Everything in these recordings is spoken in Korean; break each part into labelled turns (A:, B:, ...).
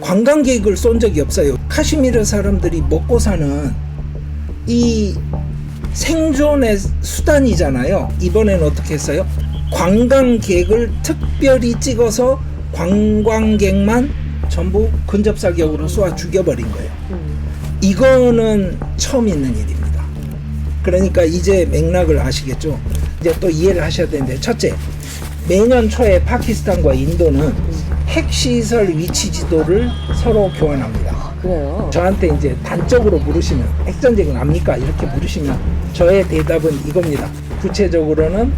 A: 관광객을 쏜 적이 없어요. 카시미르 사람들이 먹고 사는 이 생존의 수단이잖아요. 이번에는 어떻게 했어요? 관광객을 특별히 찍어서 관광객만 전부 근접사격으로 쏘아 죽여버린 거예요. 이거는 처음 있는 일입니다. 그러니까 이제 맥락을 아시겠죠? 이제 또 이해를 하셔야 되는데, 첫째, 매년 초에 파키스탄과 인도는 핵시설 위치 지도를 서로 교환합니다.
B: 그래요?
A: 저한테 이제 단적으로 물으시면 핵전쟁은 압니까? 이렇게 물으시면 저의 대답은 이겁니다. 구체적으로는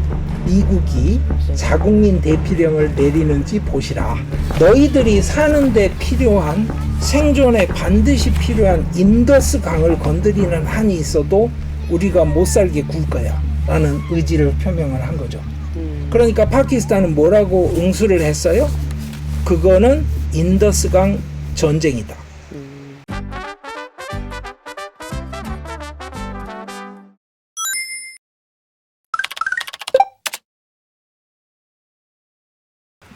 A: 미국이 자국민 대피령을 내리는지 보시라. 너희들이 사는데 필요한, 생존에 반드시 필요한 인더스 강을 건드리는 한이 있어도 우리가 못 살게 굴 거야 라는 의지를 표명을 한 거죠. 그러니까 파키스탄은 뭐라고 응수를 했어요? 그거는 인더스강 전쟁이다.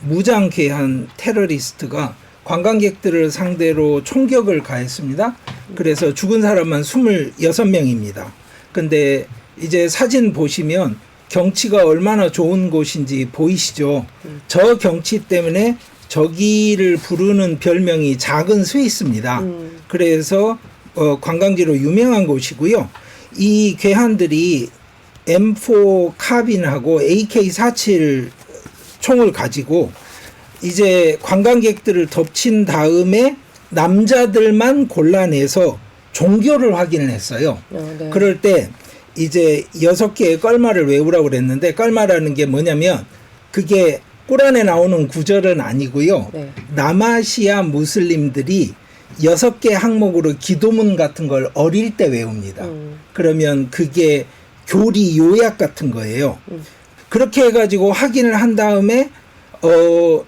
A: 무장괴한 테러리스트가 관광객들을 상대로 총격을 가했습니다. 그래서 죽은 사람만 26명입니다. 근데 이제 사진 보시면 경치가 얼마나 좋은 곳인지 보이시죠? 저 경치 때문에 저기를 부르는 별명이 작은 스위스입니다. 그래서 관광지로 유명한 곳이고요. 이 괴한들이 M4 카빈하고 AK-47 총을 가지고 이제 관광객들을 덮친 다음에 남자들만 골라내서 종교를 확인을 했어요.
B: 네.
A: 그럴 때 이제 6개의 껄마를 외우라고 그랬는데, 껄마라는 게 뭐냐면 그게 꾸란에 나오는 구절은 아니고요.
B: 네.
A: 남아시아 무슬림들이 6개 항목으로 기도문 같은 걸 어릴 때 외웁니다. 그러면 그게 교리 요약 같은 거예요. 그렇게 해가지고 확인을 한 다음에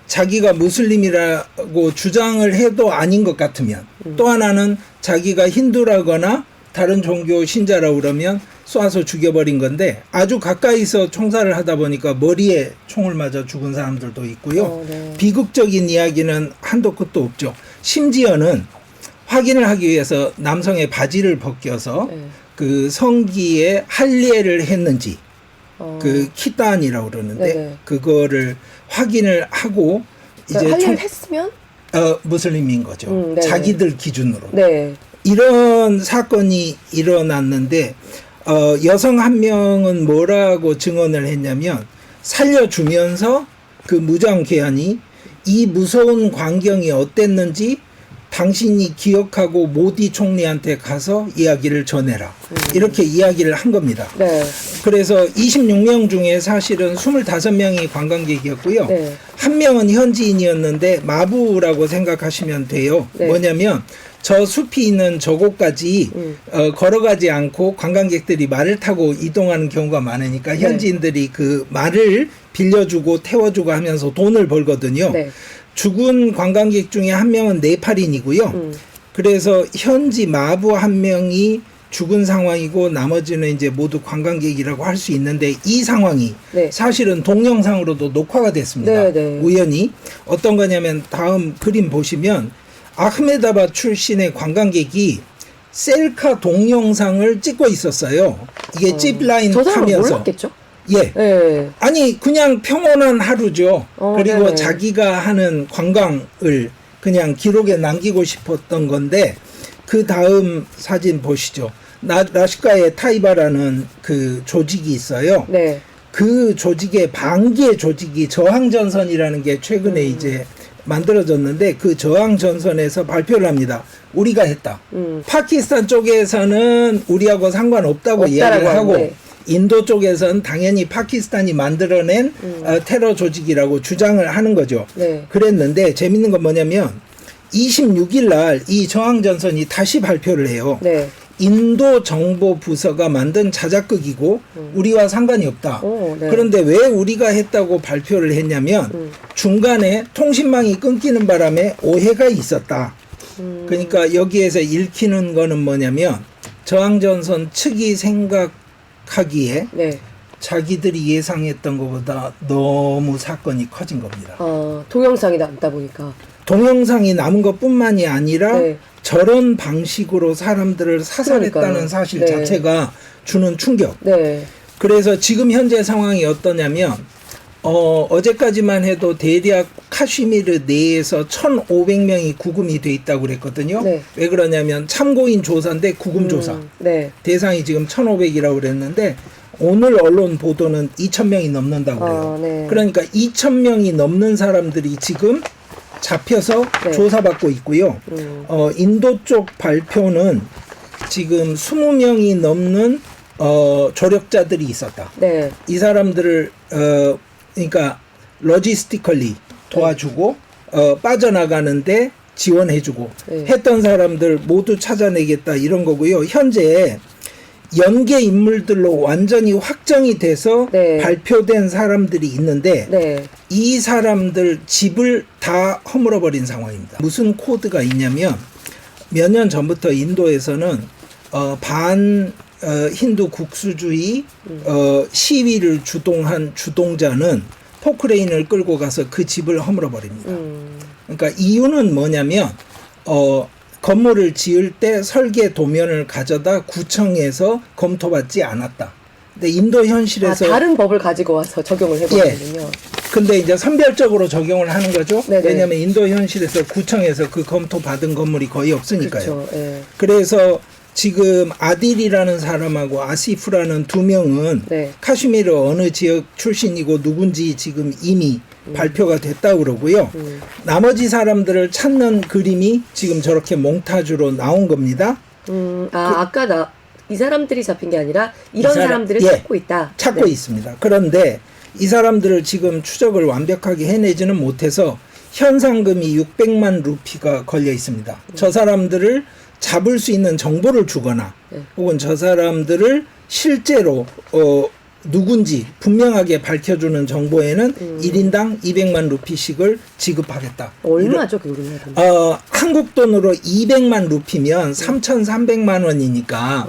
A: 자기가 무슬림이라고 주장을 해도 아닌 것 같으면, 또 하나는 자기가 힌두라거나 다른 종교 신자라고 그러면 쏴서 죽여버린 건데, 아주 가까이서 총살을 하다 보니까 머리에 총을 맞아 죽은 사람들도 있고요.
B: 네.
A: 비극적인 이야기는 한도 끝도 없죠. 심지어는 확인을 하기 위해서 남성의 바지를 벗겨서
B: 네.
A: 그 성기에 할례를 했는지, 그 키단이라고 그러는데,
B: 네네.
A: 그거를 확인을 하고 이제
B: 할례를 했으면?
A: 무슬림인 거죠.
B: 네네.
A: 자기들 기준으로.
B: 네.
A: 이런 사건이 일어났는데 여성 한 명은 뭐라고 증언을 했냐면, 살려주면서 그 무장괴한이 이 무서운 광경이 어땠는지 당신이 기억하고 모디 총리한테 가서 이야기를 전해라. 이렇게 이야기를 한 겁니다.
B: 네.
A: 그래서 26명 중에 사실은 25명이 관광객이었고요.
B: 네.
A: 한 명은 현지인이었는데 마부라고 생각하시면 돼요.
B: 네.
A: 뭐냐면 저 숲이 있는 저곳까지 걸어가지 않고 관광객들이 말을 타고 이동하는 경우가 많으니까 현지인들이 그 말을 빌려주고 태워주고 하면서 돈을 벌거든요.
B: 네.
A: 죽은 관광객 중에 한 명은 네팔인이고요. 그래서 현지 마부 한 명이 죽은 상황이고 나머지는 이제 모두 관광객이라고 할 수 있는데, 이 상황이
B: 네.
A: 사실은 동영상으로도 녹화가 됐습니다.
B: 네, 네.
A: 우연히 어떤 거냐면 다음 그림 보시면 아흐메다바드 출신의 관광객이 셀카 동영상을 찍고 있었어요. 이게 짚라인
B: 저 사람은
A: 타면서.
B: 몰랐겠죠?
A: 예.
B: 네.
A: 아니 그냥 평온한 하루죠. 그리고
B: 네네.
A: 자기가 하는 관광을 그냥 기록에 남기고 싶었던 건데, 그 다음 사진 보시죠. 라시카의 타이바라는 그 조직이 있어요.
B: 네.
A: 그 조직의 반기의 조직이 저항전선이라는 게 최근에 이제 만들어졌는데, 그 저항전선에서 발표를 합니다. 우리가 했다. 파키스탄 쪽에서는 우리하고 상관없다고 이야기를 하고,
B: 하는데.
A: 인도 쪽에서는 당연히 파키스탄이 만들어낸 테러 조직이라고 주장을 하는 거죠.
B: 네.
A: 그랬는데 재밌는 건 뭐냐면 26일 날 이 저항전선이 다시 발표를 해요.
B: 네.
A: 인도 정보 부서가 만든 자작극이고 우리와 상관이 없다.
B: 네.
A: 그런데 왜 우리가 했다고 발표를 했냐면 중간에 통신망이 끊기는 바람에 오해가 있었다. 그러니까 여기에서 읽히는 거는 뭐냐면 저항전선 측이 생각하기에
B: 네.
A: 자기들이 예상했던 것보다 너무 사건이 커진 겁니다.
B: 동영상이 남다 보니까.
A: 동영상이 남은 것뿐만이 아니라
B: 네.
A: 저런 방식으로 사람들을 사살했다는
B: 그러니까요.
A: 사실
B: 네.
A: 자체가 주는 충격.
B: 네.
A: 그래서 지금 현재 상황이 어떠냐면 어제까지만 해도 대략 카슈미르 내에서 1,500명이 구금이 돼 있다고 그랬거든요.
B: 네.
A: 왜 그러냐면 참고인 조사인데 구금 조사.
B: 네.
A: 대상이 지금 1,500이라고 그랬는데 오늘 언론 보도는 2,000명이 넘는다고 그래요.
B: 네.
A: 그러니까 2,000명이 넘는 사람들이 지금 잡혀서
B: 네.
A: 조사받고 있고요. 인도 쪽 발표는 지금 20명이 넘는 조력자들이 있었다.
B: 네.
A: 이 사람들을 그러니까 로지스티컬리 도와주고 빠져나가는데 지원해주고
B: 네.
A: 했던 사람들 모두 찾아내겠다 이런 거고요. 현재 연계 인물들로 완전히 확정이 돼서
B: 네.
A: 발표된 사람들이 있는데
B: 네.
A: 이 사람들 집을 다 허물어버린 상황입니다. 무슨 코드가 있냐면 몇 년 전부터 인도에서는 반 힌두 국수주의 시위를 주동한 주동자는 포크레인을 끌고 가서 그 집을 허물어버립니다. 그러니까 이유는 뭐냐면 건물을 지을 때 설계 도면을 가져다 구청에서 검토받지 않았다. 근데 인도 현실에서
B: 다른 법을 가지고 와서 적용을 해보는군요.
A: 예. 근데 이제 선별적으로 적용을 하는 거죠.
B: 네네.
A: 왜냐하면 인도 현실에서 구청에서 그 검토 받은 건물이 거의 없으니까요.
B: 그렇죠. 예.
A: 그래서 지금 아딜이라는 사람하고 아시프라는 두 명은
B: 네.
A: 카슈미르 어느 지역 출신이고 누군지 지금 이미 발표가 됐다고 그러고요. 나머지 사람들을 찾는 그림이 지금 저렇게 몽타주로 나온 겁니다.
B: 아까 이 사람들이 잡힌 게 아니라 이런 사람들을
A: 예,
B: 찾고 있다.
A: 찾고
B: 네.
A: 있습니다. 그런데 이 사람들을 지금 추적을 완벽하게 해내지는 못해서 현상금이 600만 루피가 걸려 있습니다. 저 사람들을 잡을 수 있는 정보를 주거나 혹은 저 사람들을 실제로 누군지 분명하게 밝혀주는 정보에는 1인당 200만 루피씩을 지급하겠다.
B: 얼마죠, 그 우리나라 돈?
A: 한국 돈으로 200만 루피면 3,300만 원이니까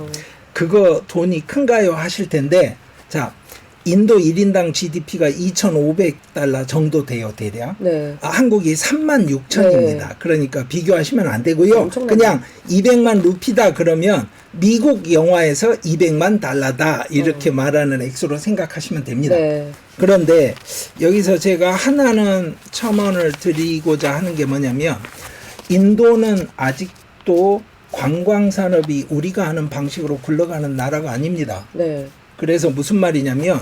A: 그거 돈이 큰가요 하실 텐데, 자, 인도 1인당 GDP가 2,500달러 정도 돼요, 대략.
B: 네.
A: 한국이 36,000입니다.
B: 네.
A: 그러니까 비교하시면 안 되고요.
B: 엄청나네.
A: 그냥 200만 루피다 그러면 미국 영화에서 200만 달러다 이렇게 말하는 액수로 생각하시면 됩니다.
B: 네.
A: 그런데 여기서 제가 하나는 첨언을 드리고자 하는 게 뭐냐면, 인도는 아직도 관광산업이 우리가 하는 방식으로 굴러가는 나라가 아닙니다.
B: 네.
A: 그래서 무슨 말이냐면,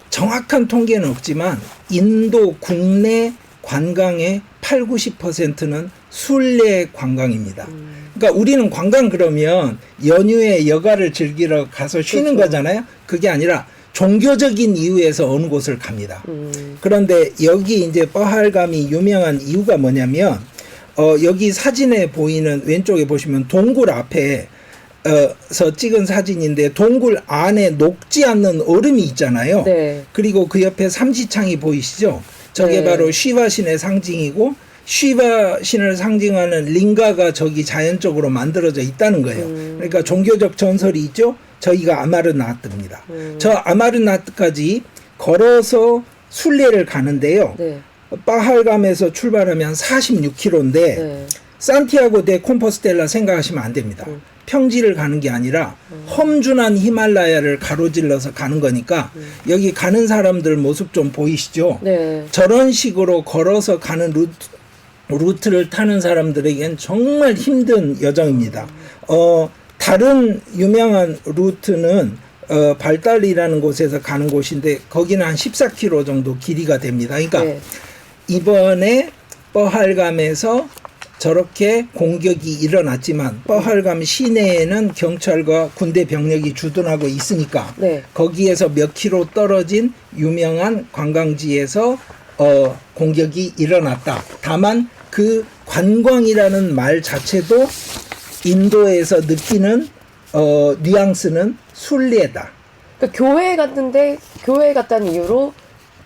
A: 정확한 통계는 없지만 인도 국내 관광의 80~90%는 순례 관광입니다. 그러니까 우리는 관광 그러면 연휴에 여가를 즐기러 가서 쉬는
B: 그렇죠.
A: 거잖아요. 그게 아니라 종교적인 이유에서 어느 곳을 갑니다. 그런데 여기 이제 뻐할감이 유명한 이유가 뭐냐면, 여기 사진에 보이는 왼쪽에 보시면 동굴 앞에 서 찍은 사진인데, 동굴 안에 녹지 않는 얼음이 있잖아요.
B: 네.
A: 그리고 그 옆에 삼지창이 보이시죠? 저게
B: 네.
A: 바로 쉬바 신의 상징이고, 쉬바 신을 상징하는 링가가 저기 자연적으로 만들어져 있다는 거예요. 그러니까 종교적 전설이 있죠. 저희가 아마르나트입니다. 저 아마르나트까지 걸어서 순례를 가는데요.
B: 네.
A: 빠할감에서 출발하면 46km인데
B: 네.
A: 산티아고 데 콤포스텔라 생각하시면 안 됩니다. 평지를 가는 게 아니라 험준한 히말라야를 가로질러서 가는 거니까 여기 가는 사람들 모습 좀 보이시죠?
B: 네.
A: 저런 식으로 걸어서 가는 루트를 타는 사람들에겐 정말 힘든 여정입니다. 다른 유명한 루트는 발달이라는 곳에서 가는 곳인데 거기는 한 14km 정도 길이가 됩니다. 그러니까
B: 네.
A: 이번에 뻐할감에서 저렇게 공격이 일어났지만 뻐할감 시내에는 경찰과 군대 병력이 주둔하고 있으니까
B: 네.
A: 거기에서 몇 킬로 떨어진 유명한 관광지에서 공격이 일어났다. 다만 그 관광이라는 말 자체도 인도에서 느끼는 뉘앙스는 순례다.
B: 그러니까 교회에 갔다는 이유로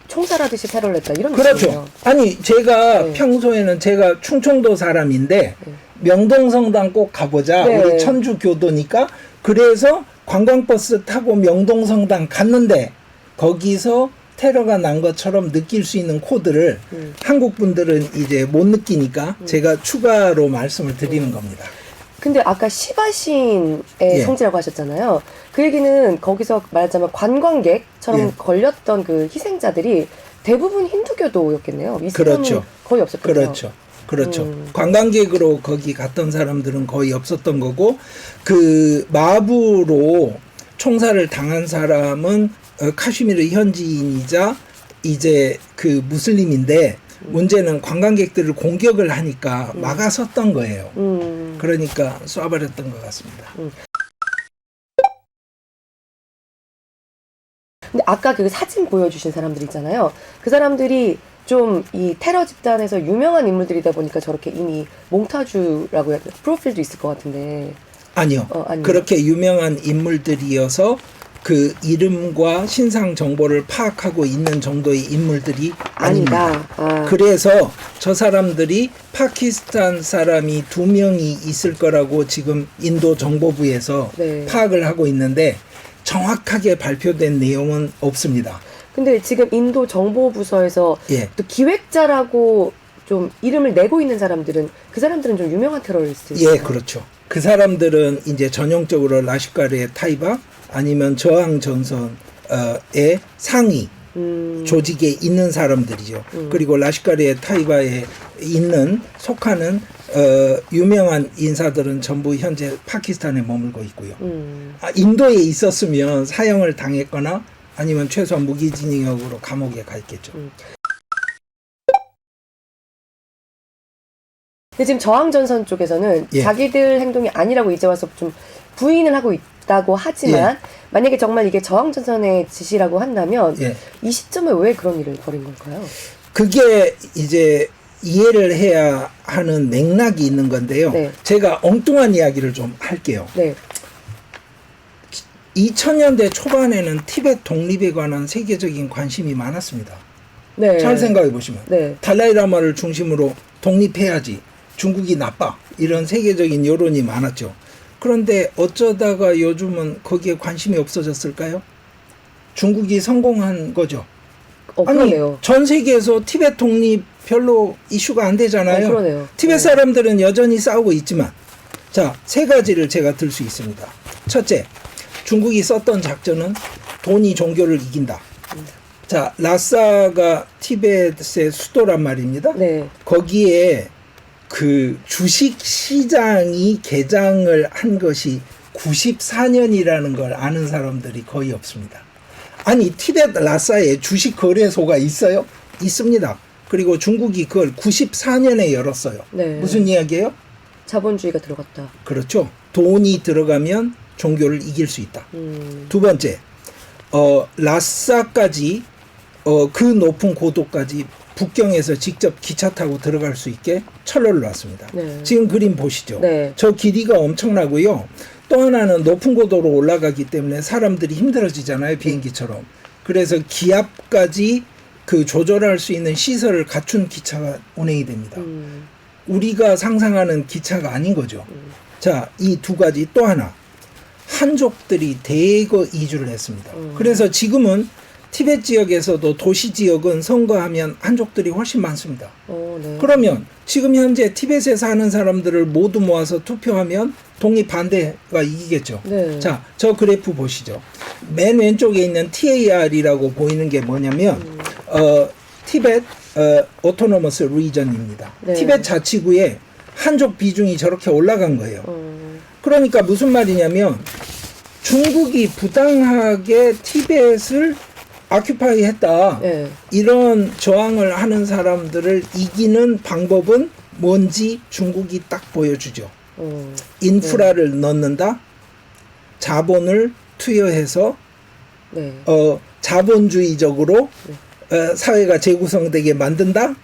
B: 총살하듯이 테러를 했다 이런
A: 그렇죠.
B: 느낌이에요.
A: 아니 제가
B: 네.
A: 평소에는 제가 충청도 사람인데 명동성당 꼭 가보자.
B: 네.
A: 우리 천주교도니까. 그래서 관광버스 타고 명동성당 갔는데 거기서 테러가 난 것처럼 느낄 수 있는 코드를 한국 분들은 이제 못 느끼니까 제가 추가로 말씀을 드리는 겁니다.
B: 근데 아까 시바신의
A: 예.
B: 성지라고 하셨잖아요. 그 얘기는 거기서 말하자면 관광객처럼
A: 예.
B: 걸렸던 그 희생자들이 대부분 힌두교도였겠네요. 이슬람은
A: 그렇죠.
B: 거의 없었겠죠.
A: 그렇죠. 그렇죠. 관광객으로 거기 갔던 사람들은 거의 없었던 거고, 그 마부로 총살을 당한 사람은 카슈미르 현지인이자 이제 그 무슬림인데, 문제는 관광객들을 공격을 하니까 막아섰던 거예요. 그러니까 쏴버렸던 것 같습니다.
B: 근데 아까 그 사진 보여주신 사람들 있잖아요. 그 사람들이 좀 이 테러 집단에서 유명한 인물들이다 보니까 저렇게 이미 몽타주라고 해야 되나? 프로필도 있을 것 같은데.
A: 아니요.
B: 아니요.
A: 그렇게 유명한 인물들이어서 그 이름과 신상 정보를 파악하고 있는 정도의 인물들이 아닙니다.
B: 아니다. 아.
A: 그래서 저 사람들이 파키스탄 사람이 2명이 있을 거라고 지금 인도 정보부에서
B: 네.
A: 파악을 하고 있는데 정확하게 발표된 내용은 없습니다.
B: 근데 지금 인도 정보부서에서
A: 예.
B: 또 기획자라고 좀 이름을 내고 있는 사람들은 그 사람들은 좀 유명한 테러리스트예요.
A: 예, 그렇죠. 그 사람들은 이제 전형적으로 라시카르의 타이바 아니면 저항 전선의 상위 조직에 있는 사람들이죠. 그리고 라시카르의 타이바에 있는 속하는 유명한 인사들은 전부 현재 파키스탄에 머물고 있고요. 인도에 있었으면 사형을 당했거나 아니면 최소한 무기징역으로 감옥에 가 있겠죠.
B: 근데 지금 저항전선 쪽에서는
A: 예.
B: 자기들 행동이 아니라고 이제 와서 좀 부인을 하고 있다고 하지만 만약에 정말 이게 저항전선의 지시라고 한다면
A: 예.
B: 이 시점에 왜 그런 일을 벌인 걸까요?
A: 그게 이제 이해를 해야 하는 맥락이 있는 건데요.
B: 네.
A: 제가 엉뚱한 이야기를 좀 할게요.
B: 네.
A: 2000년대 초반에는 티베트 독립에 관한 세계적인 관심이 많았습니다.
B: 네.
A: 잘 생각해 보시면
B: 네.
A: 달라이라마를 중심으로 독립해야지, 중국이 나빠, 이런 세계적인 여론이 많았죠. 그런데 어쩌다가 요즘은 거기에 관심이 없어졌을까요? 중국이 성공한 거죠. 아니,
B: 그러네요.
A: 전 세계에서 티베트 독립 별로 이슈가 안 되잖아요.
B: 그러네요.
A: 티베트 사람들은 여전히 싸우고 있지만, 자, 세 가지를 제가 들 수 있습니다. 첫째, 중국이 썼던 작전은 돈이 종교를 이긴다. 자, 라사가 티베트의 수도란 말입니다.
B: 네.
A: 거기에 그 주식 시장이 개장을 한 것이 94년이라는 걸 아는 사람들이 거의 없습니다. 아니, 티베트 라사에 주식 거래소가 있어요? 있습니다. 그리고 중국이 그걸 94년에 열었어요.
B: 네.
A: 무슨 이야기예요?
B: 자본주의가 들어갔다.
A: 그렇죠. 돈이 들어가면 종교를 이길 수 있다. 두 번째, 라사까지 그 높은 고도까지 북경에서 직접 기차 타고 들어갈 수 있게 철로를 놨습니다.
B: 네.
A: 지금 그림 보시죠.
B: 네.
A: 저 길이가 엄청나고요. 또 하나는 높은 고도로 올라가기 때문에 사람들이 힘들어지잖아요. 비행기처럼. 그래서 기압까지 그 조절할 수 있는 시설을 갖춘 기차가 운행이 됩니다. 우리가 상상하는 기차가 아닌 거죠. 자, 이 두 가지. 또 하나, 한족들이 대거 이주를 했습니다. 그래서 지금은 티베트 지역에서도 도시 지역은 선거하면 한족들이 훨씬 많습니다.
B: 네.
A: 그러면 지금 현재 티베트에 사는 사람들을 모두 모아서 투표하면 독립 반대가 이기겠죠.
B: 네.
A: 자, 저 그래프 보시죠. 맨 왼쪽에 있는 TAR이라고 보이는 게 뭐냐면 티베트 오토노머스 리전입니다.
B: 네.
A: 티베트 자치구에 한족 비중이 저렇게 올라간 거예요. 그러니까 무슨 말이냐면 중국이 부당하게 티베트를 아큐파이 했다.
B: 네.
A: 이런 저항을 하는 사람들을 이기는 방법은 뭔지 중국이 딱 보여주죠. 인프라를 넣는다. 자본을 투여해서
B: 네.
A: 자본주의적으로 사회가 재구성되게 만든다.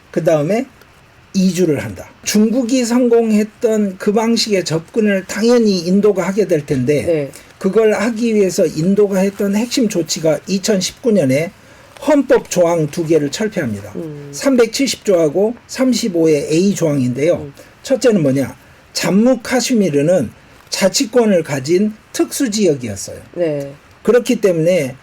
A: 그 다음에 이주를 한다. 중국이 성공했던 그 방식의 접근을 당연히 인도가 하게 될 텐데
B: 네.
A: 그걸 하기 위해서 인도가 했던 핵심 조치가 2019년에 헌법 조항 2개를 철폐합니다. 370조하고 35의 A 조항인데요. 첫째는 뭐냐? 잠무 카슈미르는 자치권을 가진 특수지역이었어요.
B: 네.
A: 그렇기 때문에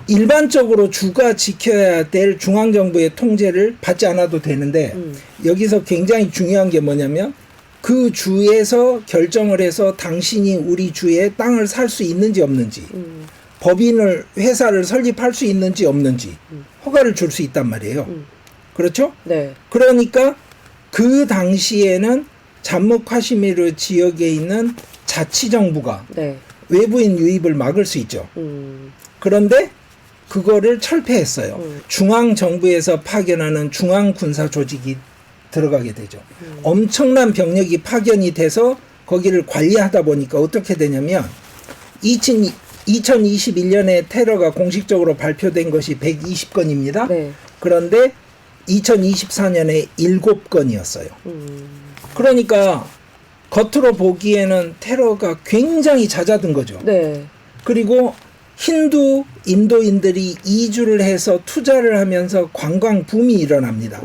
A: 일반적으로 주가 지켜야 될 중앙정부의 통제를 받지 않아도 되는데 여기서 굉장히 중요한 게 뭐냐면 그 주에서 결정을 해서 당신이 우리 주에 땅을 살 수 있는지 없는지 법인을 회사를 설립할 수 있는지 없는지 허가를 줄 수 있단 말이에요. 그렇죠?
B: 네.
A: 그러니까 그 당시에는 잠무 카시미르 지역에 있는 자치정부가
B: 네.
A: 외부인 유입을 막을 수 있죠. 그런데 그거를 철폐했어요. 중앙정부에서 파견하는 중앙군사조직이 들어가게 되죠. 엄청난 병력이 파견이 돼서 거기를 관리하다 보니까 어떻게 되냐면 2021년에 테러가 공식적으로 발표된 것이 120건입니다.
B: 네.
A: 그런데 2024년에 7건이었어요. 그러니까 겉으로 보기에는 테러가 굉장히 잦아든 거죠.
B: 네.
A: 그리고 힌두 인도인들이 이주를 해서 투자를 하면서 관광 붐이 일어납니다.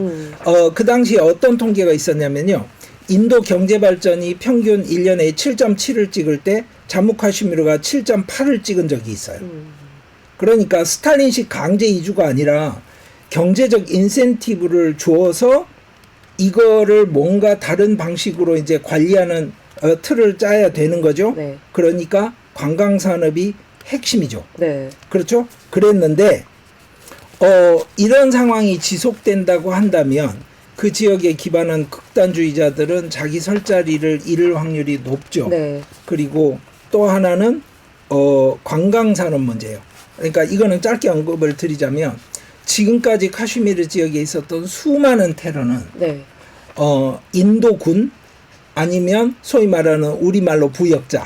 A: 그 당시에 어떤 통계가 있었냐면요. 인도 경제 발전이 평균 1년에 7.7을 찍을 때 잠무 카슈미르가 7.8을 찍은 적이 있어요. 그러니까 스탈린식 강제 이주가 아니라 경제적 인센티브를 주어서 이거를 뭔가 다른 방식으로 이제 관리하는 틀을 짜야 되는 거죠.
B: 네.
A: 그러니까 관광 산업이 핵심이죠.
B: 네.
A: 그렇죠? 그랬는데 이런 상황이 지속된다고 한다면 그 지역에 기반한 극단주의자들은 자기 설 자리를 잃을 확률이 높죠.
B: 네.
A: 그리고 또 하나는 관광 산업 문제예요. 그러니까 이거는 짧게 언급을 드리자면 지금까지 카슈미르 지역에 있었던 수많은 테러는
B: 네.
A: 인도군 아니면 소위 말하는 우리말로 부역자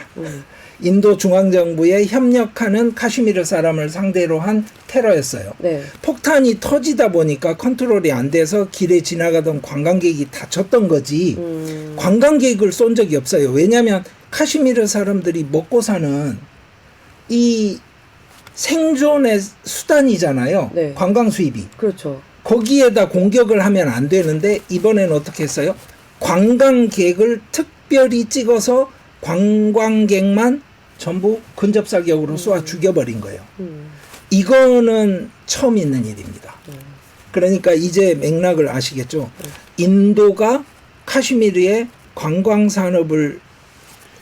A: 인도 중앙정부에 협력하는 카슈미르 사람을 상대로 한 테러였어요.
B: 네.
A: 폭탄이 터지다 보니까 컨트롤이 안 돼서 길에 지나가던 관광객이 다쳤던 거지 관광객을 쏜 적이 없어요. 왜냐하면 카슈미르 사람들이 먹고 사는 이 생존의 수단이잖아요.
B: 네.
A: 관광 수입이.
B: 그렇죠.
A: 거기에다 공격을 하면 안 되는데 이번에는 어떻게 했어요? 관광객을 특별히 찍어서 관광객만 전부 근접사격으로 쏘아 죽여버린 거예요. 이거는 처음 있는 일입니다. 그러니까 이제 맥락을 아시겠죠? 인도가 카슈미르의 관광산업을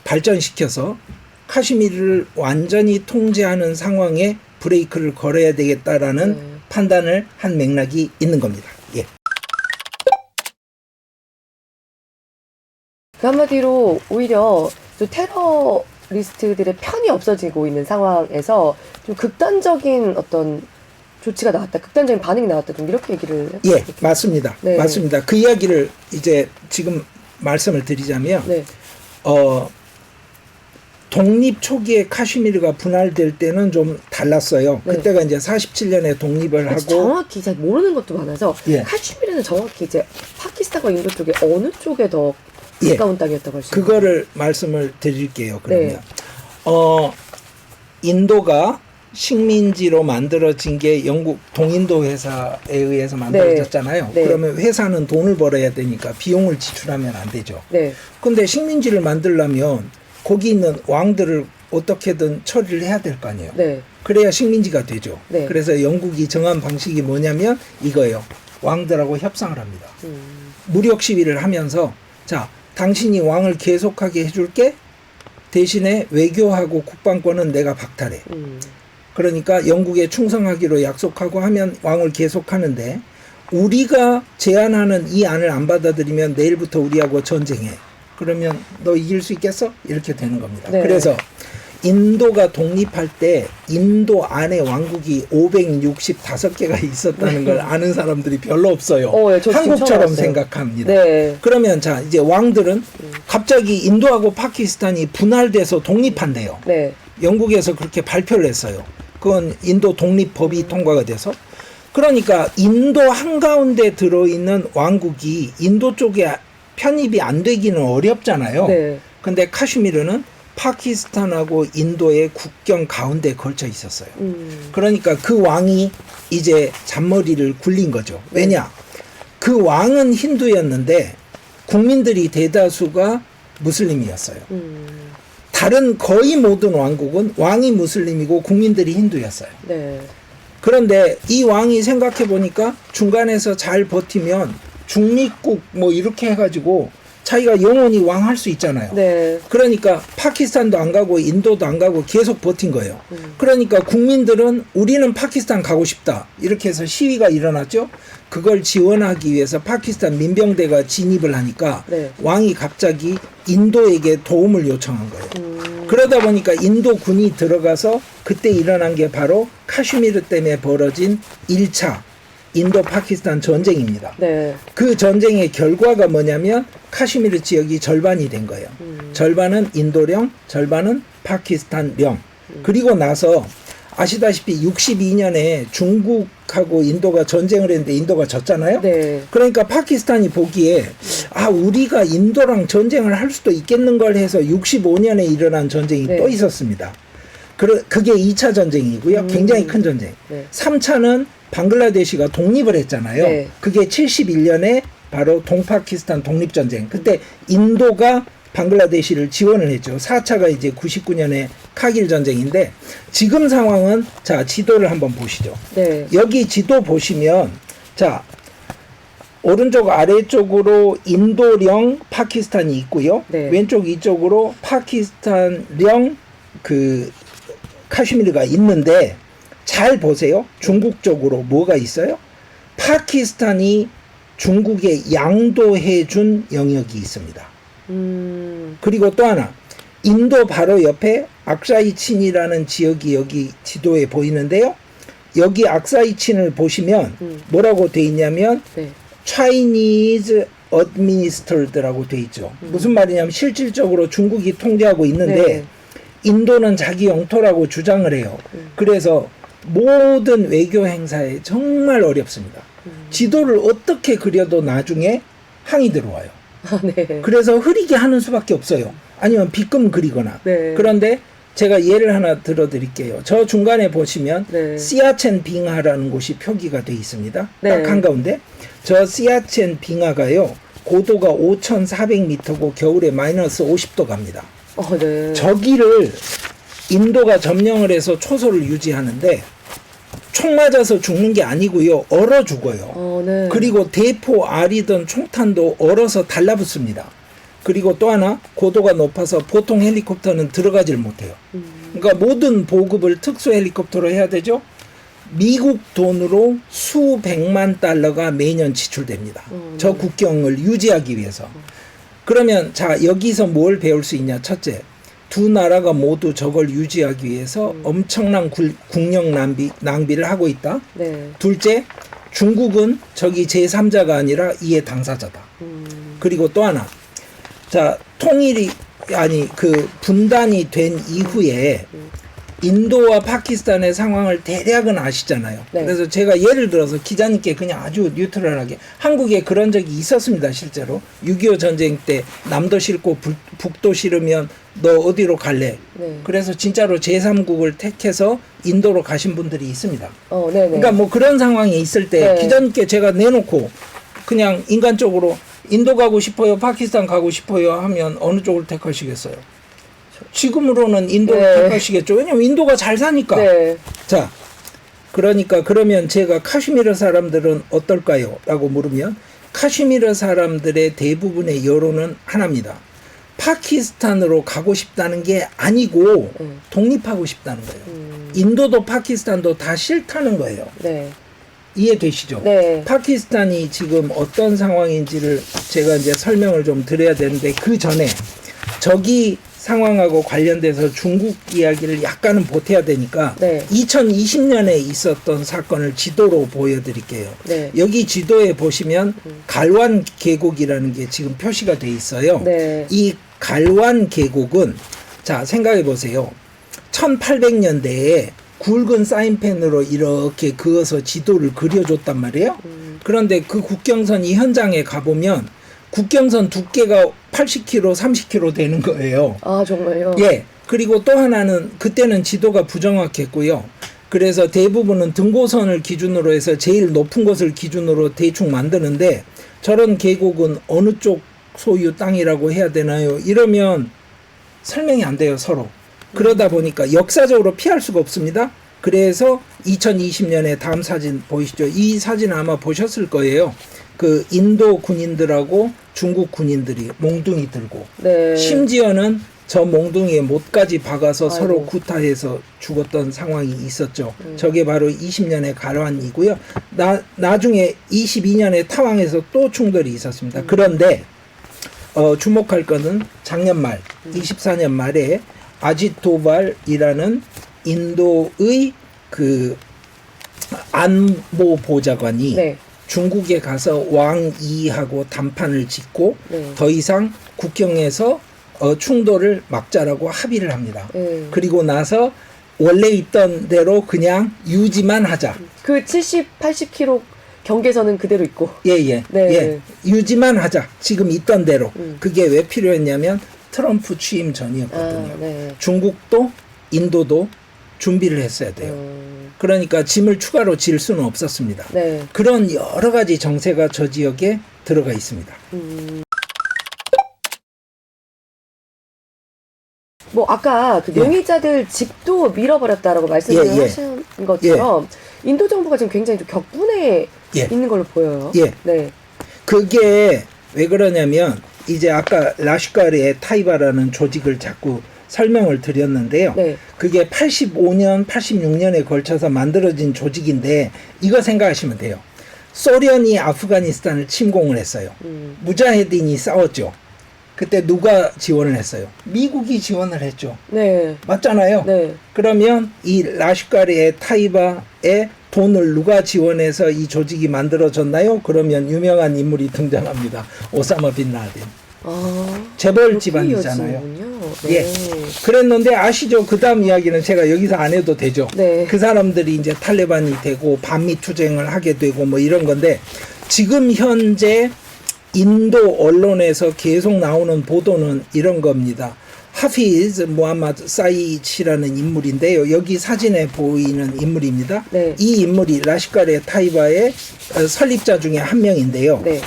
A: 발전시켜서 카슈미르를 완전히 통제하는 상황에 브레이크를 걸어야 되겠다라는 판단을 한 맥락이 있는 겁니다. 예.
B: 그 한마디로 오히려 또 테러리스트들의 편이 없어지고 있는 상황에서 좀 극단적인 어떤 조치가 나왔다, 극단적인 반응이 나왔다, 좀 이렇게 얘기를.
A: 예, 맞습니다.
B: 네.
A: 맞습니다. 그 이야기를 이제 지금 말씀을 드리자면,
B: 네.
A: 독립 초기에 카슈미르가 분할될 때는 좀 달랐어요.
B: 네.
A: 그때가 이제 47년에 독립을 하고.
B: 정확히 잘 모르는 것도 많아서
A: 예.
B: 카슈미르는 정확히 이제 파키스탄과 인도 쪽에 어느 쪽에 더 가까운 땅이었다고 할 수 있나요?
A: 그거를 말씀을 드릴게요. 그러면
B: 네.
A: 인도가 식민지로 만들어진 게 영국 동인도 회사에 의해서 만들어졌잖아요.
B: 네.
A: 그러면 회사는 돈을 벌어야 되니까 비용을 지출하면 안 되죠.
B: 네.
A: 근데 식민지를 만들려면 거기 있는 왕들을 어떻게든 처리를 해야 될 거 아니에요.
B: 네.
A: 그래야 식민지가 되죠.
B: 네.
A: 그래서 영국이 정한 방식이 뭐냐면 이거예요. 왕들하고 협상을 합니다. 무력 시위를 하면서 자, 당신이 왕을 계속하게 해줄게. 대신에 외교하고 국방권은 내가 박탈해. 그러니까 영국에 충성하기로 약속하고 하면 왕을 계속하는데 우리가 제안하는 이 안을 안 받아들이면 내일부터 우리하고 전쟁해. 그러면 너 이길 수 있겠어? 이렇게 되는 겁니다.
B: 네.
A: 그래서 인도가 독립할 때 인도 안에 왕국이 565개가 있었다는 걸 아는 사람들이 별로 없어요.
B: 예, 저 지금 처음
A: 한국처럼
B: 알았어요.
A: 생각합니다.
B: 네.
A: 그러면 자 이제 왕들은 갑자기 인도하고 파키스탄이 분할돼서 독립한대요.
B: 네.
A: 영국에서 그렇게 발표를 했어요. 그건 인도 독립법이 통과가 돼서. 그러니까 인도 한가운데 들어있는 왕국이 인도 쪽에 편입이 안 되기는 어렵잖아요.
B: 네.
A: 근데 카슈미르는 파키스탄하고 인도의 국경 가운데 걸쳐 있었어요. 그러니까 그 왕이 이제 잔머리를 굴린 거죠. 왜냐? 그 왕은 힌두였는데 국민들이 대다수가 무슬림이었어요. 다른 거의 모든 왕국은 왕이 무슬림이고 국민들이 힌두였어요.
B: 네.
A: 그런데 이 왕이 생각해 보니까 중간에서 잘 버티면 중립국 뭐 이렇게 해가지고 자기가 영원히 왕 할 수 있잖아요.
B: 네.
A: 그러니까 파키스탄도 안 가고 인도도 안 가고 계속 버틴 거예요. 그러니까 국민들은 우리는 파키스탄 가고 싶다. 이렇게 해서 시위가 일어났죠. 그걸 지원하기 위해서 파키스탄 민병대가 진입을 하니까
B: 네.
A: 왕이 갑자기 인도에게 도움을 요청한 거예요. 그러다 보니까 인도 군이 들어가서 그때 일어난 게 바로 카슈미르 때문에 벌어진 1차 인도 파키스탄 전쟁입니다.
B: 네.
A: 그 전쟁의 결과가 뭐냐면 카슈미르 지역이 절반이 된 거예요. 절반은 인도령, 절반은 파키스탄령. 그리고 나서 아시다시피 62년에 중국하고 인도가 전쟁을 했는데 인도가 졌잖아요.
B: 네.
A: 그러니까 파키스탄이 보기에 우리가 인도랑 전쟁을 할 수도 있겠는 걸 해서 65년에 일어난 전쟁이
B: 네.
A: 또 있었습니다. 그게 2차 전쟁이고요. 굉장히 큰 전쟁.
B: 네.
A: 3차는 방글라데시가 독립을 했잖아요.
B: 네.
A: 그게 71년에 바로 동파키스탄 독립전쟁. 그때 인도가 방글라데시를 지원을 했죠. 4차가 이제 99년에 카길 전쟁인데 지금 상황은 자 지도를 한번 보시죠.
B: 네.
A: 여기 지도 보시면 자 오른쪽 아래쪽으로 인도령 파키스탄이 있고요.
B: 네.
A: 왼쪽 이쪽으로 파키스탄령 그 카슈미르가 있는데 잘 보세요. 중국 쪽으로 뭐가 있어요? 파키스탄이 중국에 양도해 준 영역이 있습니다. 그리고 또 하나 인도 바로 옆에 악사이친이라는 지역이 여기 지도에 보이는데요. 여기 악사이친을 보시면 뭐라고 돼 있냐면
B: 네.
A: Chinese administered라고 돼 있죠. 무슨 말이냐면 실질적으로 중국이 통제하고 있는데
B: 네.
A: 인도는 자기 영토라고 주장을 해요. 그래서 모든 외교 행사에 정말 어렵습니다. 지도를 어떻게 그려도 나중에 항이 들어와요.
B: 네.
A: 그래서 흐리게 하는 수밖에 없어요. 아니면 빗금 그리거나.
B: 네.
A: 그런데 제가 예를 하나 들어드릴게요. 저 중간에 보시면
B: 네.
A: 시아첸 빙하라는 곳이 표기가 돼 있습니다.
B: 네.
A: 딱 한가운데. 저 시아첸 빙하가요. 고도가 5,400m고 겨울에 마이너스 50도 갑니다.
B: 네.
A: 저기를 인도가 점령을 해서 초소를 유지하는데 총 맞아서 죽는 게 아니고요. 얼어 죽어요.
B: 네.
A: 그리고 대포, 알이든 총탄도 얼어서 달라붙습니다. 그리고 또 하나 고도가 높아서 보통 헬리콥터는 들어가질 못해요. 그러니까 모든 보급을 특수 헬리콥터로 해야 되죠. 미국 돈으로 수백만 달러가 매년 지출됩니다. 저 국경을 유지하기 위해서. 그러면 자 여기서 뭘 배울 수 있냐. 첫째, 두 나라가 모두 저걸 유지하기 위해서 엄청난 국력 낭비를 하고 있다.
B: 네.
A: 둘째, 중국은 저기 제3자가 아니라 이의 당사자다. 그리고 또 하나, 자 통일이 아니 그 분단이 된 이후에 인도와 파키스탄의 상황을 대략은 아시잖아요.
B: 네.
A: 그래서 제가 예를 들어서 기자님께 그냥 아주 뉴트럴하게 한국에 그런 적이 있었습니다. 실제로 6.25 전쟁 때 남도 싫고 북도 싫으면 너 어디로 갈래?
B: 네.
A: 그래서 진짜로 제3국을 택해서 인도로 가신 분들이 있습니다.
B: 네네.
A: 그러니까 뭐 그런 상황이 있을 때
B: 네.
A: 기자님께 제가 내놓고 그냥 인간적으로 인도 가고 싶어요, 파키스탄 가고 싶어요 하면 어느 쪽을 택하시겠어요? 지금으로는 인도를
B: 네.
A: 택하시겠죠. 왜냐면 인도가 잘 사니까.
B: 네.
A: 자, 그러니까 그러면 제가 카슈미르 사람들은 어떨까요? 라고 물으면 카슈미르 사람들의 대부분의 여론은 하나입니다. 파키스탄으로 가고 싶다는 게 아니고 독립하고 싶다는 거예요. 인도도 파키스탄도 다 싫다는 거예요.
B: 네.
A: 이해되시죠?
B: 네.
A: 파키스탄이 지금 어떤 상황인지를 제가 이제 설명을 좀 드려야 되는데 그 전에 저기 상황하고 관련돼서 중국 이야기를 약간은 보태야 되니까
B: 네.
A: 2020년에 있었던 사건을 지도로 보여드릴게요.
B: 네.
A: 여기 지도에 보시면 갈완 계곡이라는 게 지금 표시가 돼 있어요.
B: 네.
A: 이 갈완 계곡은 자 생각해 보세요. 1800년대에 굵은 사인펜으로 이렇게 그어서 지도를 그려줬단 말이에요. 그런데 그 국경선 이 현장에 가보면 국경선 두께가 80km, 30km 되는 거예요.
B: 아, 정말요?
A: 예. 그리고 또 하나는 그때는 지도가 부정확했고요. 그래서 대부분은 등고선을 기준으로 해서 제일 높은 곳을 기준으로 대충 만드는데 저런 계곡은 어느 쪽 소유 땅이라고 해야 되나요? 이러면 설명이 안 돼요, 서로. 그러다 보니까 역사적으로 피할 수가 없습니다. 그래서 2020년에 다음 사진 보이시죠? 이 사진 아마 보셨을 거예요. 그 인도 군인들하고 중국 군인들이 몽둥이 들고
B: 네.
A: 심지어는 저 몽둥이에 못까지 박아서
B: 아이고.
A: 서로 구타해서 죽었던 상황이 있었죠. 저게 바로 20년의 가란이고요. 나중에 22년에 타왕에서 또 충돌이 있었습니다. 그런데 주목할 거는 작년 말 24년 말에 아짓 도발이라는 인도의 그 안보 보좌관이
B: 네.
A: 중국에 가서 왕이하고 담판을 짓고
B: 네.
A: 더 이상 국경에서 충돌을 막자라고 합의를 합니다.
B: 네.
A: 그리고 나서 원래 있던 대로 그냥 유지만 하자.
B: 그 70, 80km 경계선은 그대로 있고.
A: 예.
B: 네.
A: 유지만 하자. 지금 있던 대로.
B: 음.
A: 그게 왜 필요했냐면 트럼프 취임 전이었거든요.
B: 네.
A: 중국도 인도도 준비를 했어야 돼요. 그러니까 짐을 추가로 질 수는 없었습니다.
B: 네.
A: 그런 여러 가지 정세가 저 지역에 들어가 있습니다.
B: 뭐 아까 그 용의자들 집도 밀어버렸다라고 말씀을
A: 예.
B: 하신 것처럼 인도 정부가 지금 굉장히 좀 격분해
A: 예.
B: 있는 걸로 보여요.
A: 예.
B: 네.
A: 그게 왜 그러냐면 이제 아까 라슈카르의 타이바라는 조직을 자꾸 설명을 드렸는데요.
B: 네.
A: 그게 85년, 86년에 걸쳐서 만들어진 조직인데 이거 생각하시면 돼요. 소련이 아프가니스탄을 침공을 했어요. 무자헤딘이 싸웠죠. 그때 누가 지원을 했어요? 미국이 지원을 했죠.
B: 네.
A: 맞잖아요.
B: 네.
A: 그러면 이 라슈카르의 타이바에 돈을 누가 지원해서 이 조직이 만들어졌나요? 그러면 유명한 인물이 등장합니다. 오사마 빈 라덴.
B: 아,
A: 재벌 집안이잖아요.
B: 네.
A: 예. 그랬는데 아시죠? 그 다음 이야기는 제가 여기서 안 해도 되죠.
B: 네.
A: 그 사람들이 이제 탈레반이 되고 반미 투쟁을 하게 되고 뭐 이런 건데 지금 현재 인도 언론에서 계속 나오는 보도는 이런 겁니다. 하피즈 무함마드 사이치라는 인물인데요. 여기 사진에 보이는 인물입니다.
B: 네.
A: 이 인물이 라슈카르 타이바의 설립자 중에 한 명인데요.
B: 네.